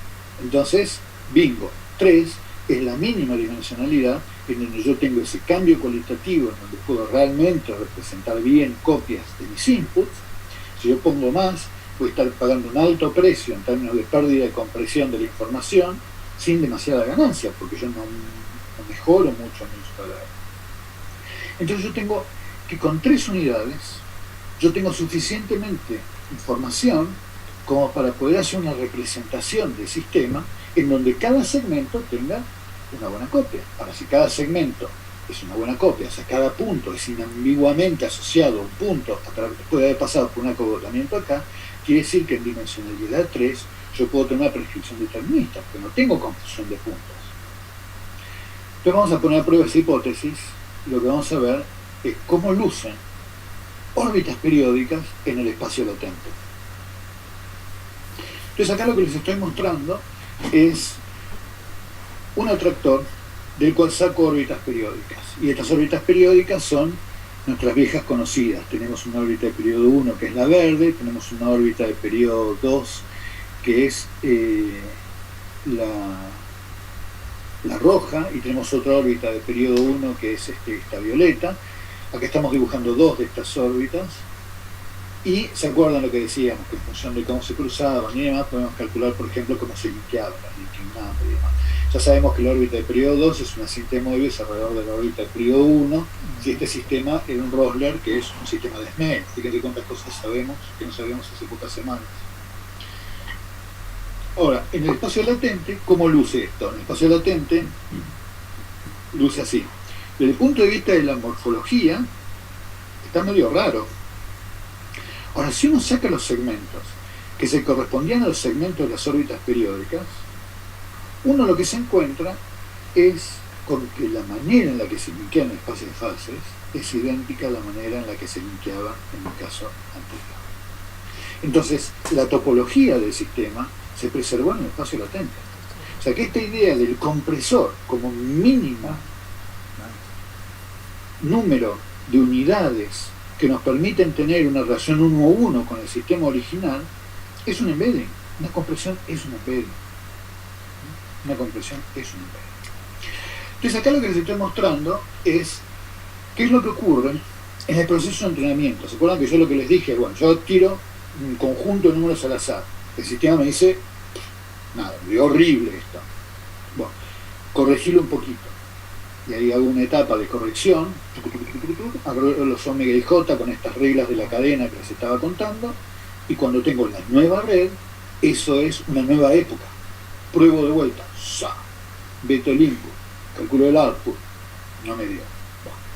Entonces, bingo, 3 es la mínima dimensionalidad en donde yo tengo ese cambio cualitativo, en donde puedo realmente representar bien copias de mis inputs. Si yo pongo más, voy a estar pagando un alto precio en términos de pérdida de compresión de la información, sin demasiada ganancia, porque yo no mejoro mucho mi usuario. Entonces yo tengo que con 3 unidades, yo tengo suficientemente información como para poder hacer una representación del sistema en donde cada segmento tenga una buena copia. Ahora, si cada segmento es una buena copia, o sea, cada punto es inambiguamente asociado a un punto, después de haber pasado por un acogotamiento acá, quiere decir que en dimensionalidad 3 yo puedo tener una prescripción determinista, porque no tengo confusión de puntos. Entonces vamos a poner a prueba esa hipótesis, y lo que vamos a ver es cómo lucen órbitas periódicas en el espacio latente. Entonces acá lo que les estoy mostrando es un atractor del cual saco órbitas periódicas. Y estas órbitas periódicas son nuestras viejas conocidas. Tenemos una órbita de periodo 1 que es la verde, tenemos una órbita de periodo 2 que es la roja, y tenemos otra órbita de periodo 1 que es esta violeta. Acá estamos dibujando 2 de estas órbitas. Y se acuerdan lo que decíamos, que en función de cómo se cruzaban y demás, podemos calcular, por ejemplo, cómo se linkeaban, las linking number y demás. Ya sabemos que la órbita de periodo 2 es una cinta de Moebius alrededor de la órbita de periodo 1, si este sistema era un Rosler, que es un sistema de Snell. Fíjense cuántas cosas sabemos que no sabíamos hace pocas semanas. Ahora, en el espacio latente, ¿cómo luce esto? En el espacio latente luce así. Desde el punto de vista de la morfología, está medio raro. Ahora, si uno saca los segmentos que se correspondían a los segmentos de las órbitas periódicas, uno lo que se encuentra es con que la manera en la que se linkean el espacio de fases es idéntica a la manera en la que se linkeaba en el caso anterior. Entonces, la topología del sistema se preservó en el espacio latente. O sea que esta idea del compresor como mínima número de unidades que nos permiten tener una relación 1 a 1 con el sistema original es un embedding. Una compresión es un embedding. Una compresión es un embedding. Entonces acá lo que les estoy mostrando es qué es lo que ocurre en el proceso de entrenamiento. ¿Se acuerdan que yo lo que les dije? Bueno, yo tiro un conjunto de números al azar. El sistema me dice, nada, es horrible esto. Bueno, corregirlo un poquito. Y ahí hago una etapa de corrección, agrego los omega y j con estas reglas de la cadena que les estaba contando, y cuando tengo la nueva red, eso es una nueva época. Pruebo de vuelta, veto el input, calculo el output, no me dio,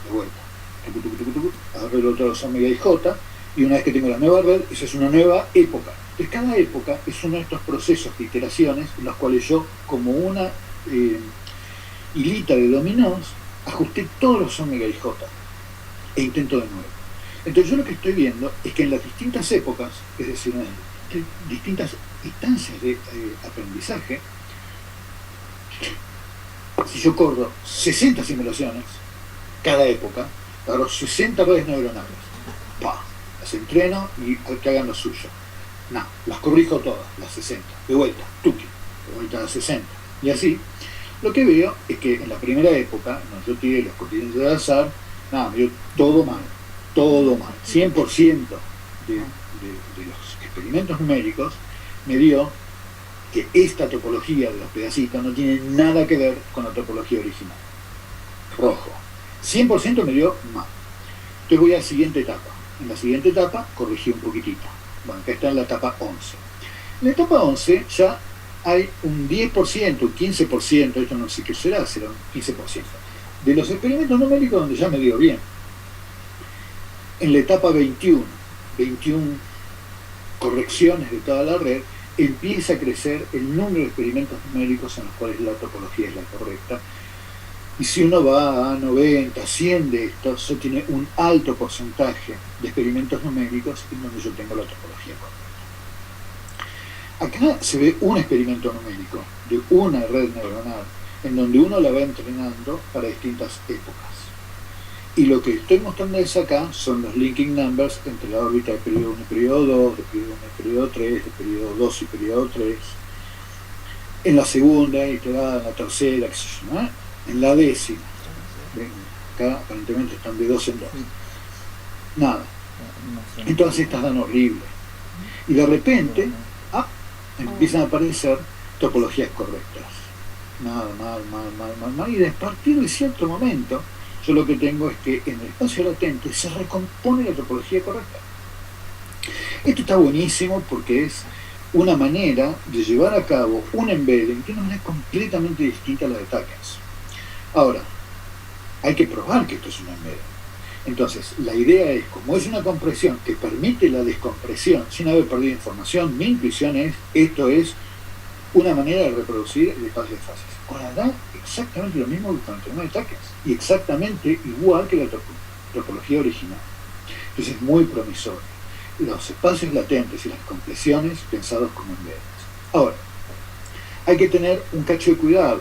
de vuelta, arreglo todos los omega y j, y una vez que tengo la nueva red, eso es una nueva época. Entonces cada época es uno de estos procesos de iteraciones en los cuales yo, como una hilita de dominós, ajusté todos los omega y j e intento de nuevo. Entonces yo lo que estoy viendo es que en las distintas épocas, es decir, en distintas instancias de aprendizaje, si yo corro 60 simulaciones cada época, agarro 60 redes neuronales, las entreno y que hagan lo suyo. No, las corrijo todas, las 60, de vuelta, tuki, de vuelta a las 60, y así. Lo que veo es que en la primera época, yo tiré los coeficientes de azar, nada, me dio todo mal, 100%, de los experimentos numéricos me dio que esta topología de los pedacitos no tiene nada que ver con la topología original. Rojo. 100% me dio mal. Entonces voy a la siguiente etapa. En la siguiente etapa corregí un poquitito. Bueno, acá está en la etapa 11. En la etapa 11 ya hay un 10%, un 15%, esto no sé qué será un 15%, de los experimentos numéricos donde ya me dio bien. En la etapa 21 correcciones de toda la red, empieza a crecer el número de experimentos numéricos en los cuales la topología es la correcta. Y si uno va a 90, 100 de estos, ya tiene un alto porcentaje de experimentos numéricos en donde yo tengo la topología correcta. Acá se ve un experimento numérico de una red neuronal en donde uno la va entrenando para distintas épocas. Y lo que estoy mostrándoles acá son los linking numbers entre la órbita de periodo 1 y periodo 2, de periodo 1 y periodo 3, de periodo 2 y periodo 3, en la segunda iterada, en la tercera, qué sé yo, ¿no? En la décima. ¿Ven? Acá aparentemente están de 2 en 2. Nada. Entonces estas dan horrible. Y de repente empiezan a aparecer topologías correctas. Nada, mal. Y a partir de cierto momento, yo lo que tengo es que en el espacio latente se recompone la topología correcta. Esto está buenísimo porque es una manera de llevar a cabo un embedding de una manera completamente distinta a la de Takens. Ahora, hay que probar que esto es un embedding. Entonces, la idea es, como es una compresión que permite la descompresión sin haber perdido información, mi intuición es, esto es una manera de reproducir el espacio de fases. Ahora da exactamente lo mismo que con el teorema de Takens y exactamente igual que la topología original. Entonces es muy promisorio. Los espacios latentes y las compresiones pensados como embeddings. Ahora, hay que tener un cacho de cuidado,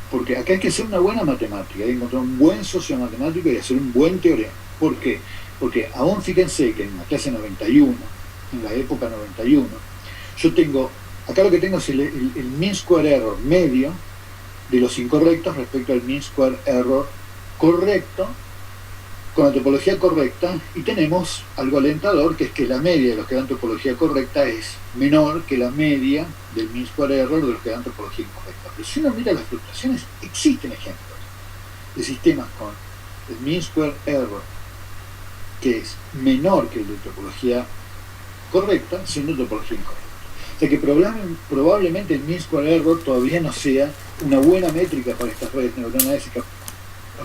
porque acá hay que hacer una buena matemática, hay que encontrar un buen socio-matemático y hacer un buen teorema. ¿Por qué? Porque aún fíjense que en la clase 91, en la época 91, yo tengo, acá lo que tengo es el mean square error medio de los incorrectos respecto al mean square error correcto con la topología correcta, y tenemos algo alentador, que es que la media de los que dan topología correcta es menor que la media del mean square error de los que dan topología incorrecta. Pero si uno mira las fluctuaciones, existen ejemplos de sistemas con el mean square error que es menor que el de topología correcta, siendo topología incorrecta. O sea que probablemente el mean square error todavía no sea una buena métrica para estas redes neuronales,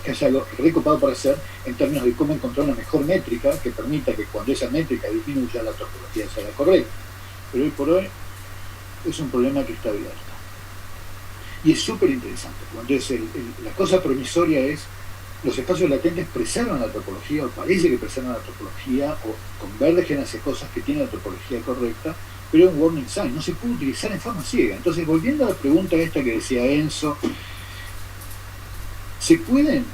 que haya algo recopado para hacer en términos de cómo encontrar una mejor métrica que permita que cuando esa métrica disminuya la topología sea la correcta. Pero hoy por hoy es un problema que está abierto. Y es súper interesante. Entonces la cosa promisoria es, los espacios latentes preservan la topología, o parece que preservan la topología, o convergen hacia cosas que tienen la topología correcta, pero es un warning sign, no se puede utilizar en forma ciega. Entonces, volviendo a la pregunta esta que decía Enzo, ¿se pueden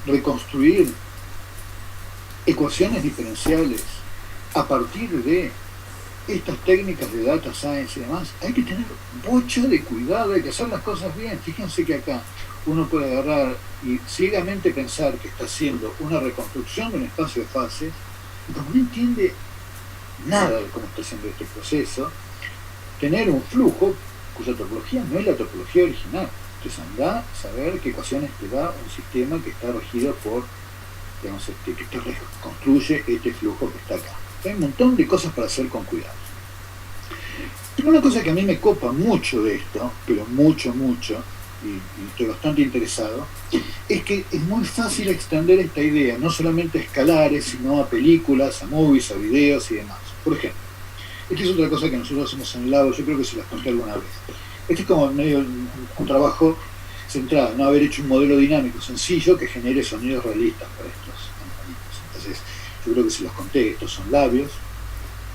reconstruir ecuaciones diferenciales a partir de estas técnicas de data science y demás? Hay que tener mucho de cuidado, hay que hacer las cosas bien. Fíjense que acá uno puede agarrar y ciegamente pensar que está haciendo una reconstrucción de un espacio de fases, y como no entiende nada de cómo está haciendo este proceso, tener un flujo cuya topología no es la topología original. Entonces anda a saber qué ecuaciones te da un sistema que está regido por, digamos, que te reconstruye este flujo que está acá. Hay un montón de cosas para hacer con cuidado. Pero una cosa que a mí me copa mucho de esto, pero mucho, y estoy bastante interesado, es que es muy fácil extender esta idea, no solamente a escalares, sino a películas, a movies, a videos y demás. Por ejemplo, esta es otra cosa que nosotros hacemos en el lado, yo creo que se las conté alguna vez. Este es como medio un trabajo centrado, no haber hecho un modelo dinámico sencillo que genere sonidos realistas para estos animalitos. Entonces, yo creo que se los conté, estos son labios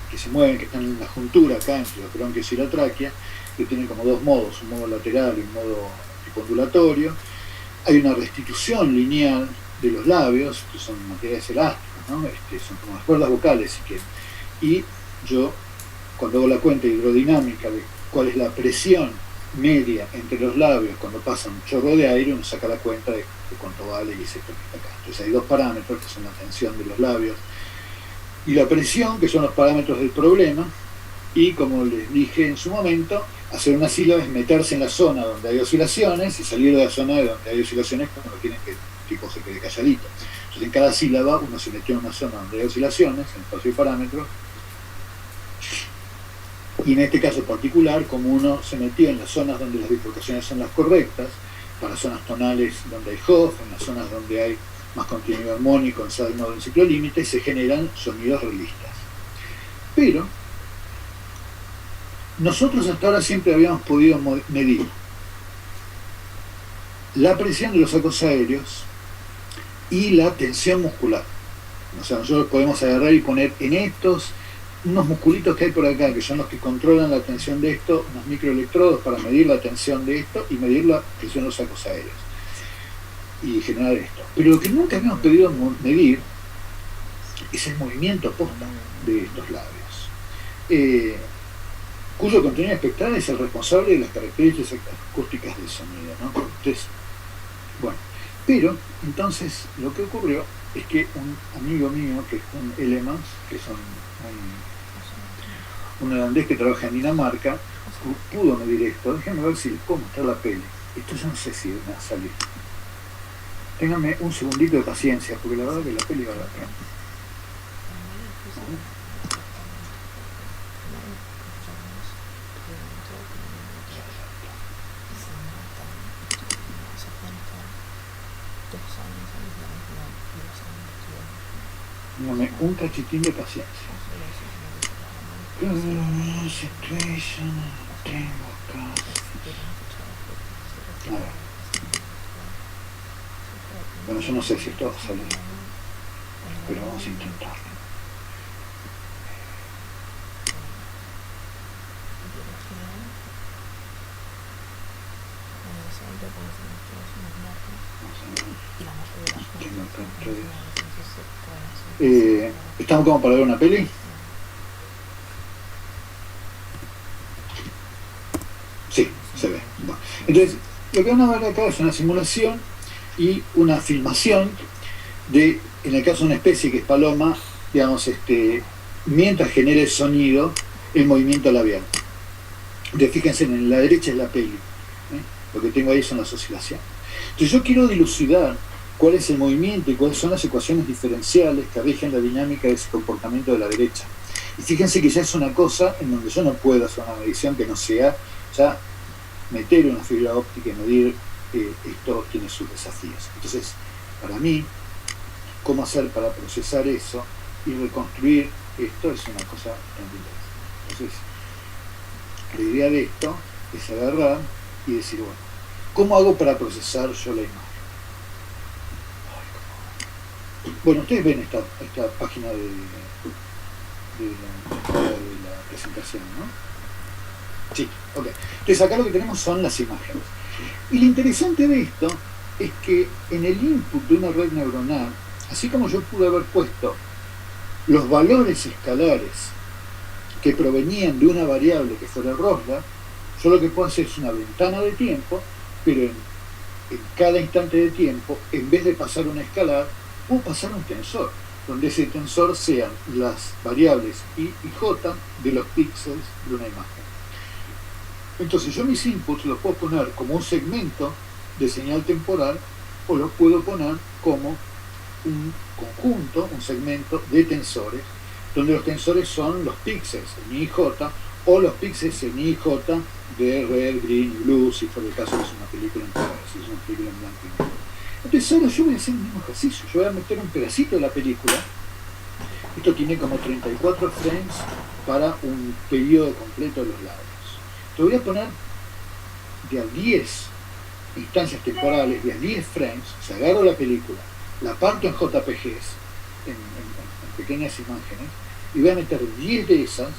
que se mueven, que están en la juntura acá entre los bronquios y la tráquea, que tienen como dos modos, un modo lateral y un modo tipo ondulatorio. Hay una restitución lineal de los labios, que son materiales elásticos, ¿no? Son como las cuerdas vocales, y yo, cuando hago la cuenta hidrodinámica de cuál es la presión media entre los labios cuando pasa un chorro de aire, uno saca la cuenta de cuánto vale y es esto que está acá. Entonces hay dos parámetros que son la tensión de los labios y la presión, que son los parámetros del problema, y como les dije en su momento, hacer una sílaba es meterse en la zona donde hay oscilaciones y salir de la zona de donde hay oscilaciones cuando quieren que el tipo se quede calladito. Entonces en cada sílaba uno se metió en una zona donde hay oscilaciones, en espacio y parámetros, y en este caso particular, como uno se metió en las zonas donde las bifurcaciones son las correctas, para zonas tonales donde hay Hof, en las zonas donde hay más contenido armónico en cada modo en ciclo límite, se generan sonidos realistas. Pero nosotros hasta ahora siempre habíamos podido medir la presión de los sacos aéreos y la tensión muscular. O sea, nosotros podemos agarrar y poner en estos unos musculitos que hay por acá, que son los que controlan la tensión de esto, unos microelectrodos para medir la tensión de esto y medir la presión de los sacos aéreos y generar esto. Pero lo que nunca habíamos podido medir es el movimiento posta de estos labios, cuyo contenido espectral es el responsable de las características acústicas del sonido, ¿no? Entonces, bueno, pero entonces lo que ocurrió es que un amigo mío, que es un Elemans, que es un holandés que trabaja en Dinamarca, pudo medir esto. Déjenme ver si les puedo mostrar la peli. Esto yo no sé si me va a salir. Ténganme un segundito de paciencia, porque la verdad que la peli va a la pena. Ténganme un cachitín de paciencia. A ver. Bueno, yo no sé si esto va a salir, pero vamos a intentarlo. ¿Estamos como para ver una peli? Sí, se ve. Bueno. Entonces, lo que van a ver acá es una simulación y una filmación de, en el caso de una especie que es paloma, digamos, mientras genera el sonido, el movimiento labial. Entonces, fíjense, en la derecha es la peli. Lo que tengo ahí son las oscilaciones. Entonces, yo quiero dilucidar cuál es el movimiento y cuáles son las ecuaciones diferenciales que rigen la dinámica de ese comportamiento de la derecha. Y fíjense que ya es una cosa en donde yo no puedo hacer una medición que no sea ya meter una fibra óptica y medir esto tiene sus desafíos. Entonces, para mí, cómo hacer para procesar eso y reconstruir esto es una cosa bastante interesante. Entonces, la idea de esto es agarrar y decir, bueno, ¿cómo hago para procesar yo la imagen? Bueno, ustedes ven esta página de la presentación, ¿no? Sí, ok. Entonces acá lo que tenemos son las imágenes. Y lo interesante de esto es que en el input de una red neuronal, así como yo pude haber puesto los valores escalares que provenían de una variable que fuera Rosler, yo lo que puedo hacer es una ventana de tiempo, pero en cada instante de tiempo, en vez de pasar un escalar, puedo pasar un tensor, donde ese tensor sean las variables i y j de los píxeles de una imagen. Entonces yo mis inputs los puedo poner como un segmento de señal temporal o los puedo poner como un conjunto, un segmento de tensores, donde los tensores son los píxeles en i y j o los píxeles en i y j de red, green y blue, si fuera el caso que es una película en color, si es una película en blanco y negro. Entonces ahora yo voy a hacer el mismo ejercicio, yo voy a meter un pedacito de la película. Esto tiene como 34 frames para un periodo completo de los lados. Te voy a poner de a 10 instancias temporales, de a 10 frames, o sea, agarro la película, la parto en JPGs, en pequeñas imágenes, y voy a meter 10 de esas,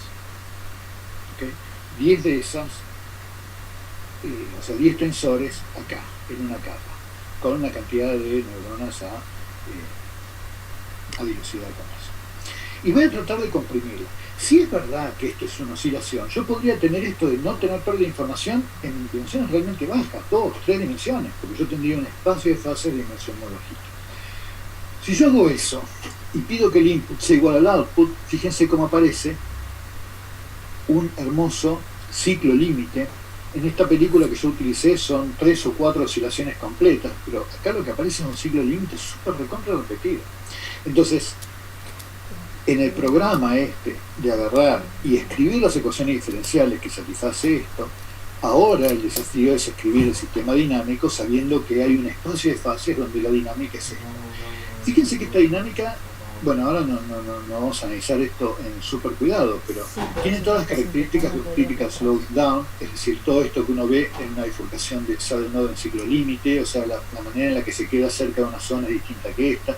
¿okay? 10 de esas, o sea, 10 tensores acá, en una capa, con una cantidad de neuronas a dilucidar con eso. Y voy a tratar de comprimirla. Si es verdad que esto es una oscilación, yo podría tener esto de no tener pérdida de información en dimensiones realmente bajas, 2, 3 dimensiones, porque yo tendría un espacio de fase de dimensión lógica. Si yo hago eso y pido que el input sea igual al output, fíjense cómo aparece un hermoso ciclo límite. En esta película que yo utilicé son 3 o 4 oscilaciones completas, pero acá lo que aparece es un ciclo límite súper recontra repetido. Entonces, en el programa este de agarrar y escribir las ecuaciones diferenciales que satisface esto, ahora el desafío es escribir el sistema dinámico sabiendo que hay un espacio de fases donde la dinámica es esta. Fíjense que esta dinámica, bueno, ahora no vamos a analizar esto en súper cuidado, pero tiene todas las características de un critical slowdown, es decir, todo esto que uno ve en una bifurcación de saber nodo en ciclo límite, o sea, la manera en la que se queda cerca de una zona es distinta que esta.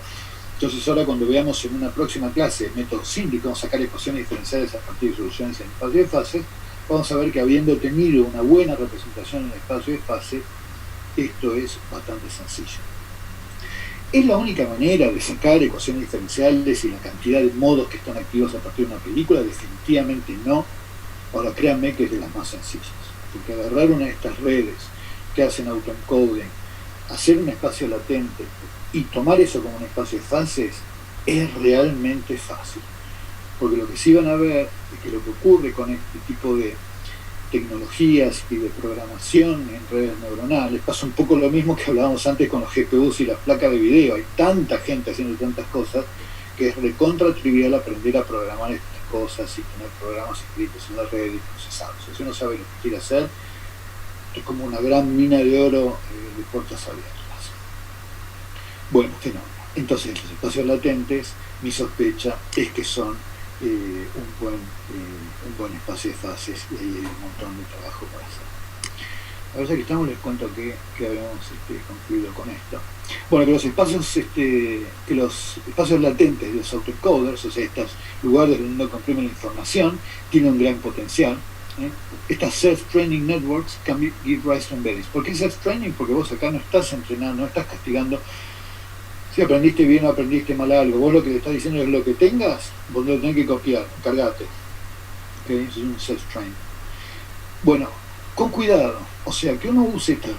Entonces ahora cuando veamos en una próxima clase el método SYNDIC, vamos a sacar ecuaciones diferenciales a partir de soluciones en espacio de fases, vamos a ver que habiendo tenido una buena representación en el espacio de fase, esto es bastante sencillo. ¿Es la única manera de sacar ecuaciones diferenciales y la cantidad de modos que están activos a partir de una película? Definitivamente no. Ahora créanme que es de las más sencillas, porque agarrar una de estas redes que hacen autoencoding, hacer un espacio latente y tomar eso como un espacio de fases es realmente fácil, porque lo que sí van a ver es que lo que ocurre con este tipo de tecnologías y de programación en redes neuronales pasa un poco lo mismo que hablábamos antes con los GPUs y las placas de video. Hay tanta gente haciendo tantas cosas que es recontra trivial aprender a programar estas cosas y tener programas escritos en la red y procesados. Si uno sabe lo que quiere hacer, es como una gran mina de oro de puertas abiertas. Bueno, fenómeno. Entonces los espacios latentes, mi sospecha es que son un buen espacio de fases, y ahí hay un montón de trabajo para hacer. A ver, ya que estamos, les cuento que habíamos concluido con esto. Bueno, que los espacios latentes de los autoencoders, o sea, estos lugares donde uno comprime la información, tienen un gran potencial. Estas self-training networks can give rise to embeddings. ¿Por qué self-training? Porque vos acá no estás entrenando, no estás castigando si aprendiste bien o aprendiste mal algo. Vos lo que le estás diciendo es lo que tengas, vos lo tenés que copiar, cargate. ¿Okay? Eso es un self-train. Bueno, con cuidado, o sea, que uno use estas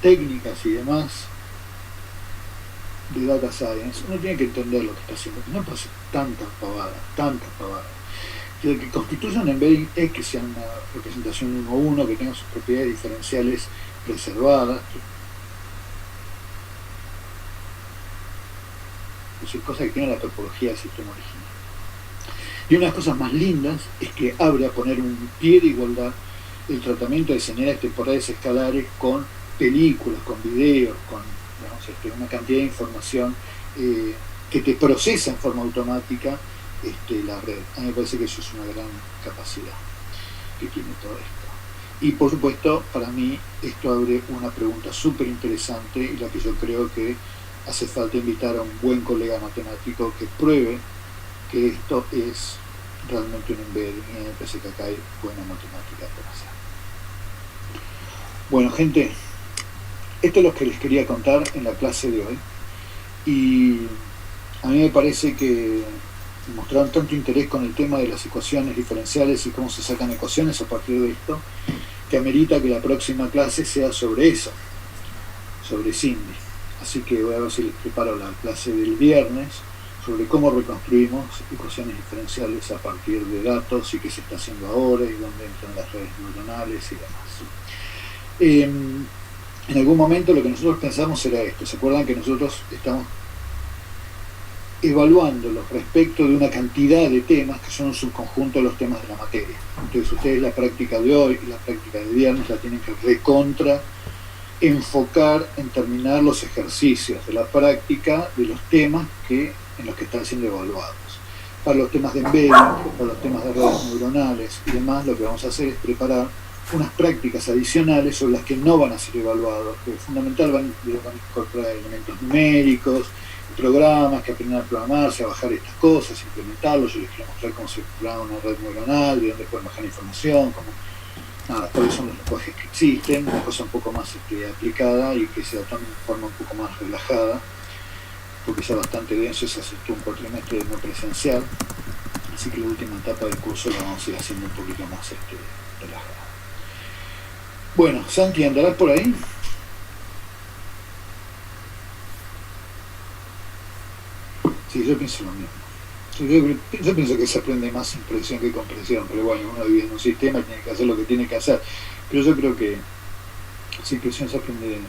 técnicas y demás de data science, uno tiene que entender lo que está haciendo, que no pase tantas pavadas. Lo que constituye un embedding es que sea una representación 1-1, que tenga sus propiedades diferenciales preservadas, es cosa que tiene la topología del sistema original. Y una de las cosas más lindas es que abre a poner un pie de igualdad el tratamiento de señales temporales escalares con películas, con videos, con una cantidad de información que te procesa en forma automática la red. A mí me parece que eso es una gran capacidad que tiene todo esto. Y por supuesto, para mí, esto abre una pregunta súper interesante y la que yo creo que hace falta invitar a un buen colega matemático que pruebe que esto es realmente un embedding, y me parece que acá hay buena matemática por hacer. Bueno, gente, esto es lo que les quería contar en la clase de hoy, y a mí me parece que mostraron tanto interés con el tema de las ecuaciones diferenciales y cómo se sacan ecuaciones a partir de esto, que amerita que la próxima clase sea sobre eso, sobre SYNDIC. Así que voy a ver si les preparo la clase del viernes sobre cómo reconstruimos ecuaciones diferenciales a partir de datos y qué se está haciendo ahora y dónde entran las redes neuronales y demás. En algún momento lo que nosotros pensamos era esto. ¿Se acuerdan que nosotros estamos evaluándolos respecto de una cantidad de temas que son un subconjunto de los temas de la materia? Entonces ustedes la práctica de hoy y la práctica de viernes la tienen que recontra enfocar en terminar los ejercicios de la práctica de los temas en los que están siendo evaluados. Para los temas de embedding, para los temas de redes neuronales y demás, lo que vamos a hacer es preparar unas prácticas adicionales sobre las que no van a ser evaluados, que es fundamental, van a incorporar elementos numéricos, programas que aprendan a programarse, a bajar estas cosas, implementarlos. Yo les quiero mostrar cómo se programa una red neuronal, de dónde pueden bajar información, cuáles son los lenguajes que existen, una cosa un poco más aplicada y que se tome de forma un poco más relajada, porque ya bastante denso es hacer un cuatrimestre no presencial, así que la última etapa del curso la vamos a ir haciendo un poquito más relajada. Bueno, Santi, ¿andarás por ahí? Sí, yo pienso lo mismo. Sí, yo pienso que se aprende más impresión que comprensión, pero bueno, uno vive en un sistema y tiene que hacer lo que tiene que hacer. Pero yo creo que sin impresión se aprende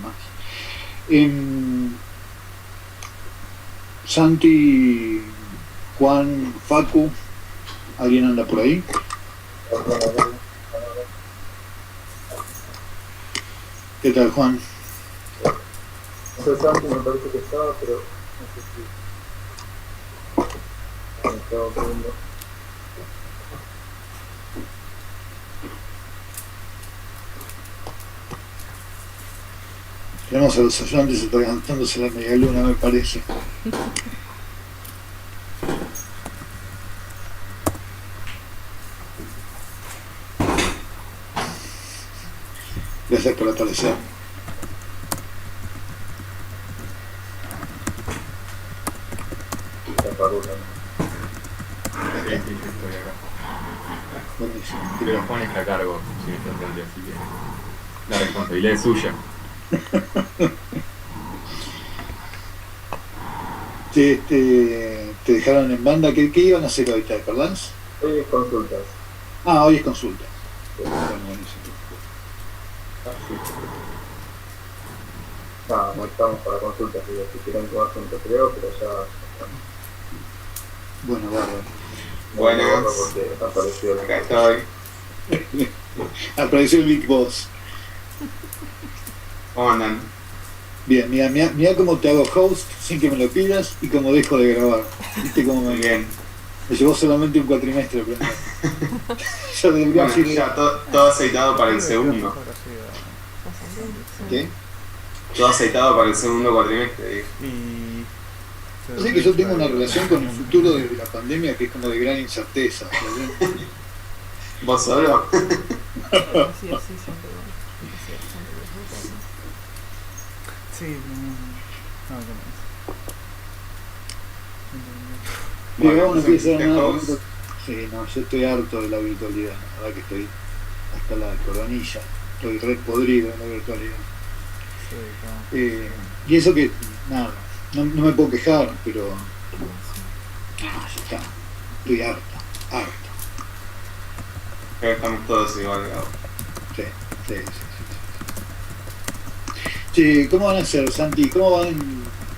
más. Em, Santi, Juan, Facu, ¿alguien anda por ahí? ¿Qué tal, Juan? Ese Santi me parece que estaba, pero no sé si me estaba poniendo. Tenemos a los ayudantes atragantándose la media luna, me parece. Gracias por aparecer. Sí, yo estoy acá. Buenísimo. Pero Juan está a cargo, si me sorprende, así que la responsabilidad es suya. Te dejaron en banda. ¿Qué iban a hacer hoy? ¿Te acordás? Consultas. Ah, hoy es consulta. Sí. Bueno, buenísimo. No estamos para consultas, digo, si quieren tomar un recreo, pero ya estamos. Bueno, bárbaro. Buenas. Porque apareció el Acá estoy. Apareció el Big Boss. ¿Cómo andan? Bien, mira cómo te hago host sin que me lo pidas y cómo dejo de grabar. ¿Viste cómo Muy bien. me llevó solamente un cuatrimestre aprender? Ya debería Bueno, decir. ya todo aceitado para el segundo. ¿Qué? Todo aceitado para el segundo cuatrimestre, digo. Así que yo tengo una relación con el futuro desde la pandemia que es como de gran incerteza. ¿Vos solo? Sí, Pero vamos a empezar ¿de nada. host? Sí, no, yo estoy harto de la virtualidad. La verdad que estoy hasta la coronilla. Estoy re podrido en la virtualidad. Y eso que, nada, no me puedo quejar, pero. Ah, ya está. Estoy harto. Creo que estamos todos igual, Gabo. Sí. Che, ¿cómo van a hacer, Santi? ¿Cómo van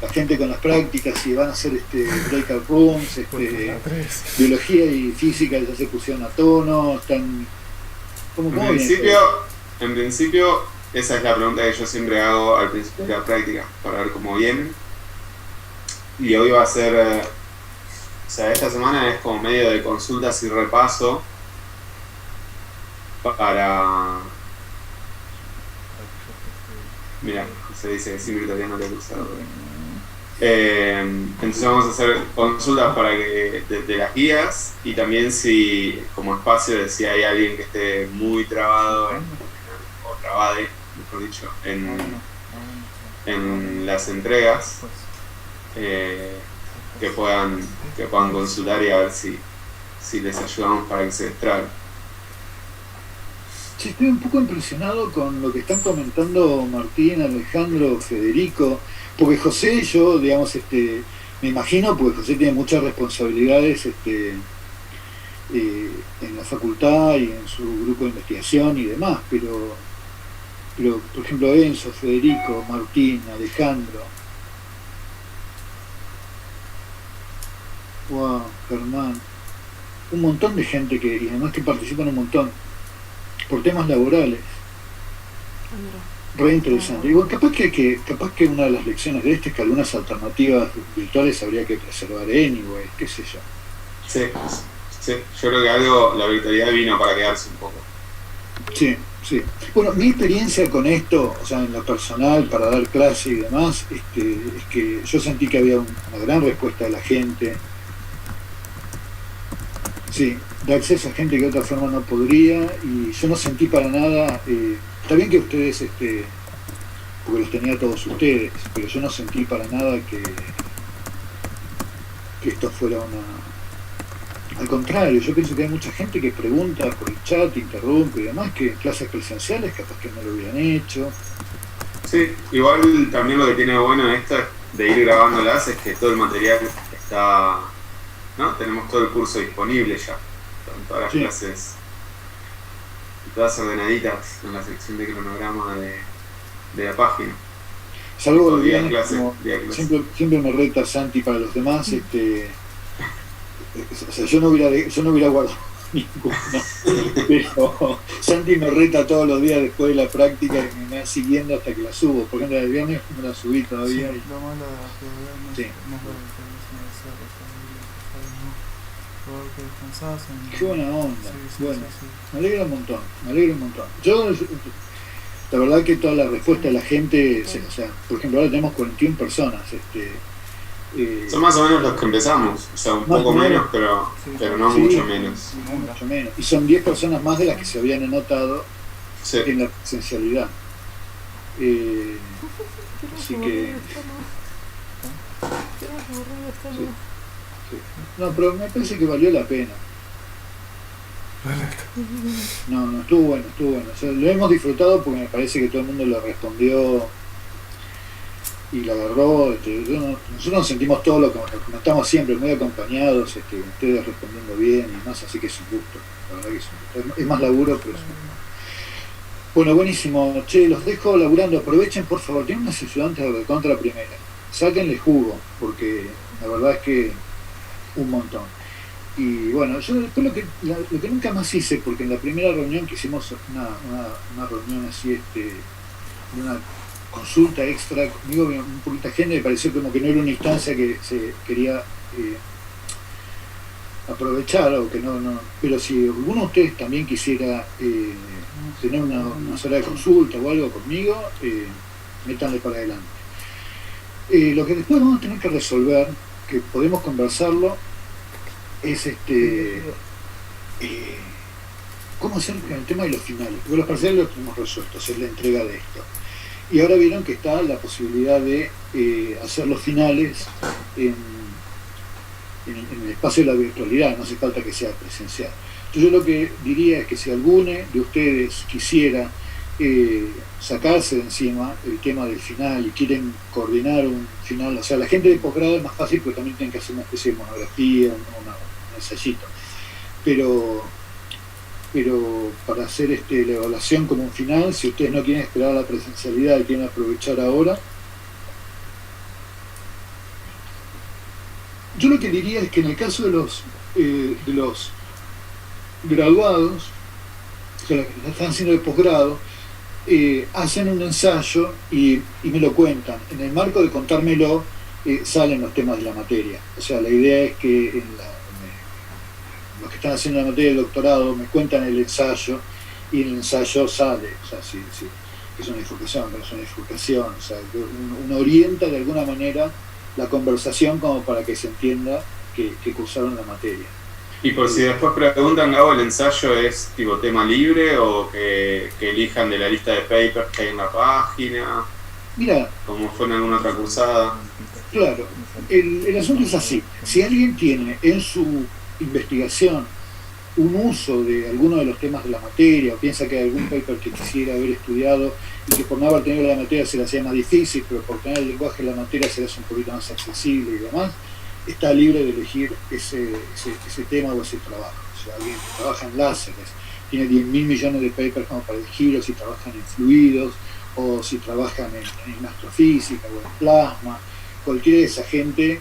la gente con las prácticas? Si van a hacer breakout rooms, biología y física ya se pusieron a tono, están. ¿Cómo En principio, esa es la pregunta que yo siempre hago al principio de la práctica, para ver cómo viene. Y hoy va a ser, o sea, esta semana es como medio de consultas y repaso para... Mira, se dice que siempre todavía no le he usado. Entonces vamos a hacer consultas para que de las guías y también si como espacio de si hay alguien que esté muy trabado o trabade, mejor dicho, en las entregas, que puedan consultar y a ver si les ayudamos para que se destraben. Sí, estoy un poco impresionado con lo que están comentando Martín, Alejandro, Federico, porque José, yo, digamos, me imagino, porque José tiene muchas responsabilidades en la facultad y en su grupo de investigación y demás, pero por ejemplo, Enzo, Federico, Martín, Alejandro, wow, Germán, un montón de gente y además que participan un montón por temas laborales. Re interesante. Y bueno, capaz que una de las lecciones de es que algunas alternativas virtuales habría que preservar anyway, qué sé yo. Sí, yo creo que la virtualidad vino para quedarse un poco. Sí. Bueno, mi experiencia con esto, o sea, en lo personal, para dar clase y demás, es que yo sentí que había una gran respuesta de la gente. Sí, de acceso a gente que de otra forma no podría, y yo no sentí para nada, está bien que ustedes, porque los tenía todos ustedes, pero yo no sentí para nada que esto fuera al contrario, yo pienso que hay mucha gente que pregunta por el chat, interrumpe y demás, que en clases presenciales capaz que no lo hubieran hecho. Sí, igual también lo que tiene bueno esto de ir grabándolas es que todo el material está, ¿no? Tenemos todo el curso disponible ya, con todas las clases, todas ordenaditas en la sección de cronograma de la página. Salvo el día viernes, clase, como día clase. siempre me reta Santi para los demás, o sea, yo no hubiera guardado ninguna, pero Santi me reta todos los días después de la práctica y me va siguiendo hasta que la subo. Por ejemplo, el viernes no la subí todavía. Sí, lo malo de Sí. no es porque descansás en... Qué buena onda. Sí, Bueno, sí. me alegra un montón. Yo, la verdad que toda la respuesta de la gente, o sea, por ejemplo, ahora tenemos 41 personas. Son más o menos los que empezamos, o sea, un poco menos, pero no sí, mucho menos. No mucho menos. Y son 10 personas más de las que se habían anotado Sí. en la presencialidad. Así que... Sí. No, pero me parece que valió la pena. No, estuvo bueno. O sea, lo hemos disfrutado porque me parece que todo el mundo lo respondió y lo agarró. Nosotros nos sentimos todos lo que nos estamos siempre muy acompañados, ustedes respondiendo bien y más, así que es un gusto. La verdad que es un gusto. Es más laburo, pero es un gusto. Bueno, buenísimo. Che, los dejo laburando. Aprovechen, por favor. Tienen unas ayudantes de contra primera. Sáquenle jugo, porque la verdad es que un montón. Y bueno, yo después lo que nunca más hice, porque en la primera reunión que hicimos una reunión así, una consulta extra, conmigo un poquito de gente, me pareció como que no era una instancia que se quería aprovechar, o que no, pero si alguno de ustedes también quisiera tener una sala de consulta o algo conmigo, métanle para adelante. Lo que después vamos a tener que resolver, que podemos conversarlo, es cómo hacer el tema de los finales, porque los parciales los tenemos resueltos, es la entrega de esto. Y ahora vieron que está la posibilidad de hacer los finales en el espacio de la virtualidad, no hace falta que sea presencial. Entonces yo lo que diría es que si alguno de ustedes quisiera sacarse de encima el tema del final y quieren coordinar un final, o sea, la gente de posgrado es más fácil porque también tienen que hacer una especie de monografía, un ensayito, pero para hacer la evaluación como un final, si ustedes no quieren esperar a la presencialidad y quieren aprovechar ahora, yo lo que diría es que en el caso de los graduados, o sea, los que están haciendo el posgrado, hacen un ensayo y me lo cuentan. En el marco de contármelo salen los temas de la materia. O sea, la idea es que los que están haciendo la materia del doctorado me cuentan el ensayo y el ensayo sale. O sea, sí, es una bifurcación, pero es una bifurcación. O sea, uno orienta de alguna manera la conversación como para que se entienda que cursaron la materia. Y por si después preguntan, Gabo, ¿el ensayo es tipo tema libre o que elijan de la lista de papers que hay en la página? Mira, como fue en alguna otra cursada. Claro, el asunto es así. Si alguien tiene en su investigación un uso de alguno de los temas de la materia, o piensa que hay algún paper que quisiera haber estudiado y que por no haber tenido la materia se le hacía más difícil, pero por tener el lenguaje de la materia se le hace un poquito más accesible y demás, está libre de elegir ese tema o ese trabajo. O sea, alguien que trabaja en láseres tiene 10.000 millones de papers como para elegir, o si trabajan en fluidos, o si trabajan en astrofísica o en plasma. Cualquiera de esa gente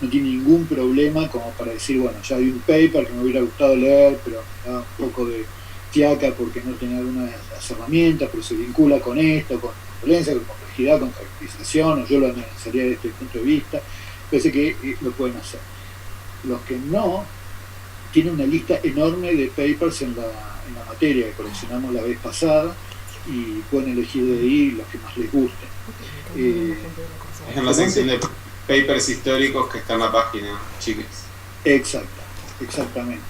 no tiene ningún problema como para decir, bueno, ya hay un paper que me hubiera gustado leer, pero me da un poco de fiaca porque no tenía algunas de las herramientas, pero se vincula con esto, con violencia, con complejidad, con caracterización, o yo lo analizaría desde este punto de vista. Parece que lo pueden hacer. Los que no, tienen una lista enorme de papers en la materia que coleccionamos la vez pasada y pueden elegir de ahí los que más les gusten. Es en la sección de papers históricos que está en la página, chicos. Exactamente.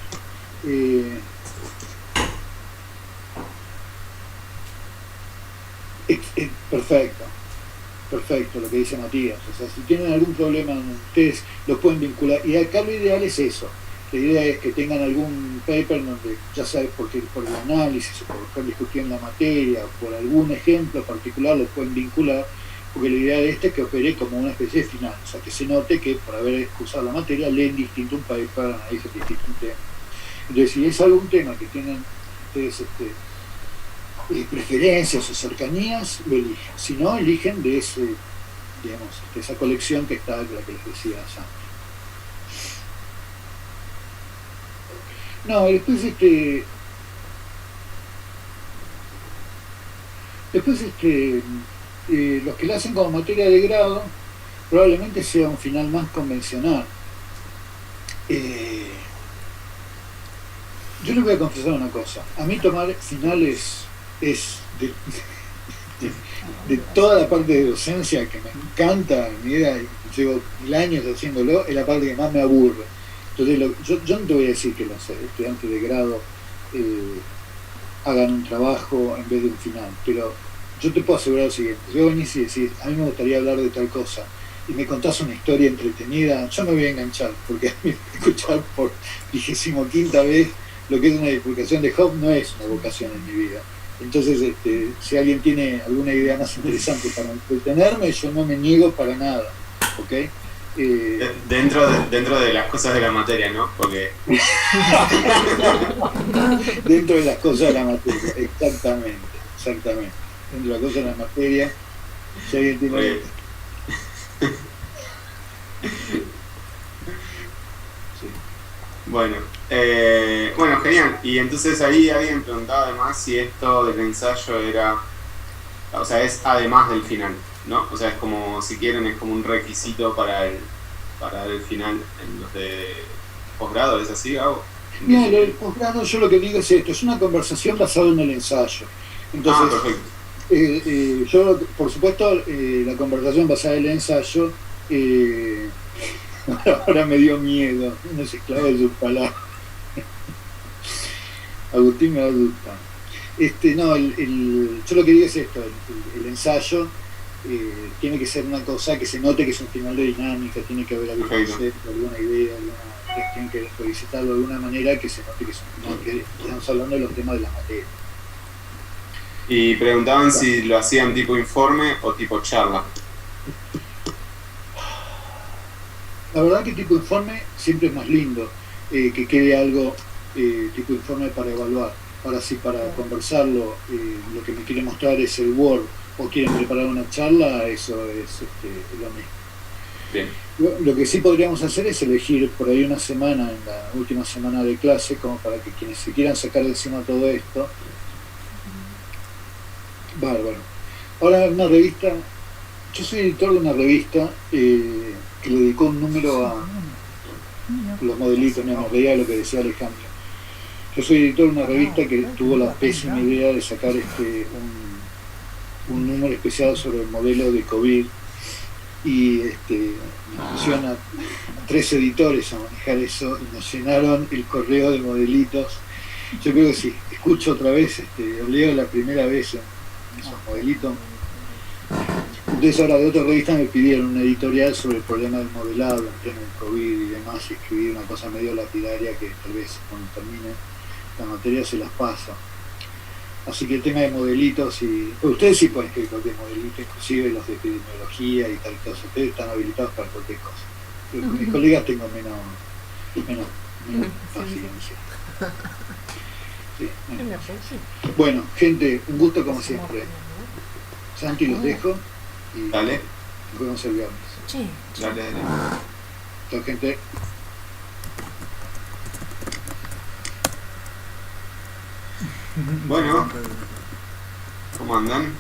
Perfecto lo que dice Matías. O sea, si tienen algún problema, ustedes los pueden vincular. Y acá lo ideal es eso. La idea es que tengan algún paper donde, ya sabes, por el análisis o por estar discutiendo la materia o por algún ejemplo particular, lo pueden vincular porque la idea de este es que opere como una especie de final, o sea, que se note que por haber cursado la materia leen distinto un paper, analizan distinto un tema. Entonces, si es algún tema que tienen ustedes preferencias o cercanías, lo eligen. Si no, eligen de ese, digamos, de esa colección que está, la que les decía Santi. No, después los que la hacen como materia de grado probablemente sea un final más convencional. Yo les voy a confesar una cosa, a mí tomar finales es de toda la parte de docencia que me encanta, mira, llevo 1000 años haciéndolo, es la parte que más me aburre. Entonces yo no te voy a decir que los estudiantes de grado hagan un trabajo en vez de un final, pero yo te puedo asegurar lo siguiente: si vos venís y decís, a mí me gustaría hablar de tal cosa, y me contás una historia entretenida, yo me voy a enganchar, porque a mí escuchar por 25ª vez lo que es una divulgación de Hobbes no es una vocación en mi vida. Entonces, si alguien tiene alguna idea más interesante para entretenerme, yo no me niego para nada, ¿ok? Dentro de las cosas de la materia, ¿no? Porque dentro de las cosas de la materia, exactamente. Dentro de las cosas de la materia, si alguien tiene... Sí. Bueno, genial. Y entonces ahí alguien preguntaba además si esto del ensayo era, o sea, es además del final, ¿no? O sea, es como, si quieren, es como un requisito para el final en los de posgrado, ¿es así, Gabo? Mira, el posgrado, yo lo que digo es esto: es una conversación basada en el ensayo. Entonces, perfecto. yo, por supuesto, la conversación basada en el ensayo, ahora me dio miedo, no se esclava de sus palabras. Agustín me va a gustar. No, yo lo que digo es esto: el ensayo tiene que ser una cosa que se note que es un final de dinámica, tiene que haber algún concepto, alguna idea, tienen que revisitarlo de alguna manera que se note que es un final, que estamos hablando de los temas de la materia. Y preguntaban si lo hacían tipo informe o tipo charla. La verdad que tipo informe siempre es más lindo, que quede algo tipo informe para evaluar. Ahora sí, para conversarlo, lo que me quiere mostrar es el Word, o quieren preparar una charla, eso es lo mismo. Bien. Lo que sí podríamos hacer es elegir por ahí una semana, en la última semana de clase, como para que quienes se quieran sacar de encima todo esto. Bárbaro. Ahora, una revista, yo soy editor de una revista que le dedicó un número a los modelitos, no me reía lo que decía Alejandro. Yo soy editor de una revista que tuvo la pésima idea de sacar un número especial sobre el modelo de COVID, y nos pusieron a 3 editores a manejar eso y nos llenaron el correo de modelitos. Yo creo que si escucho otra vez, leo la primera vez en esos modelitos. Entonces ahora de otra revista me pidieron un editorial sobre el problema del modelado en pleno del COVID y demás, y escribí una cosa medio lapidaria que tal vez cuando termine la materia se las pasa. Así que el tema de modelitos, y ustedes sí pueden escribir cualquier modelito, inclusive los de epidemiología y tal cosa, ustedes están habilitados para cualquier cosa. Pero con mis colegas tengo menos paciencia. Sí, bueno, gente, un gusto como siempre. Santi, los dejo y Dale. nos vemos el viernes. Sí. Dale. Chao, gente. Bueno, ¿cómo andan?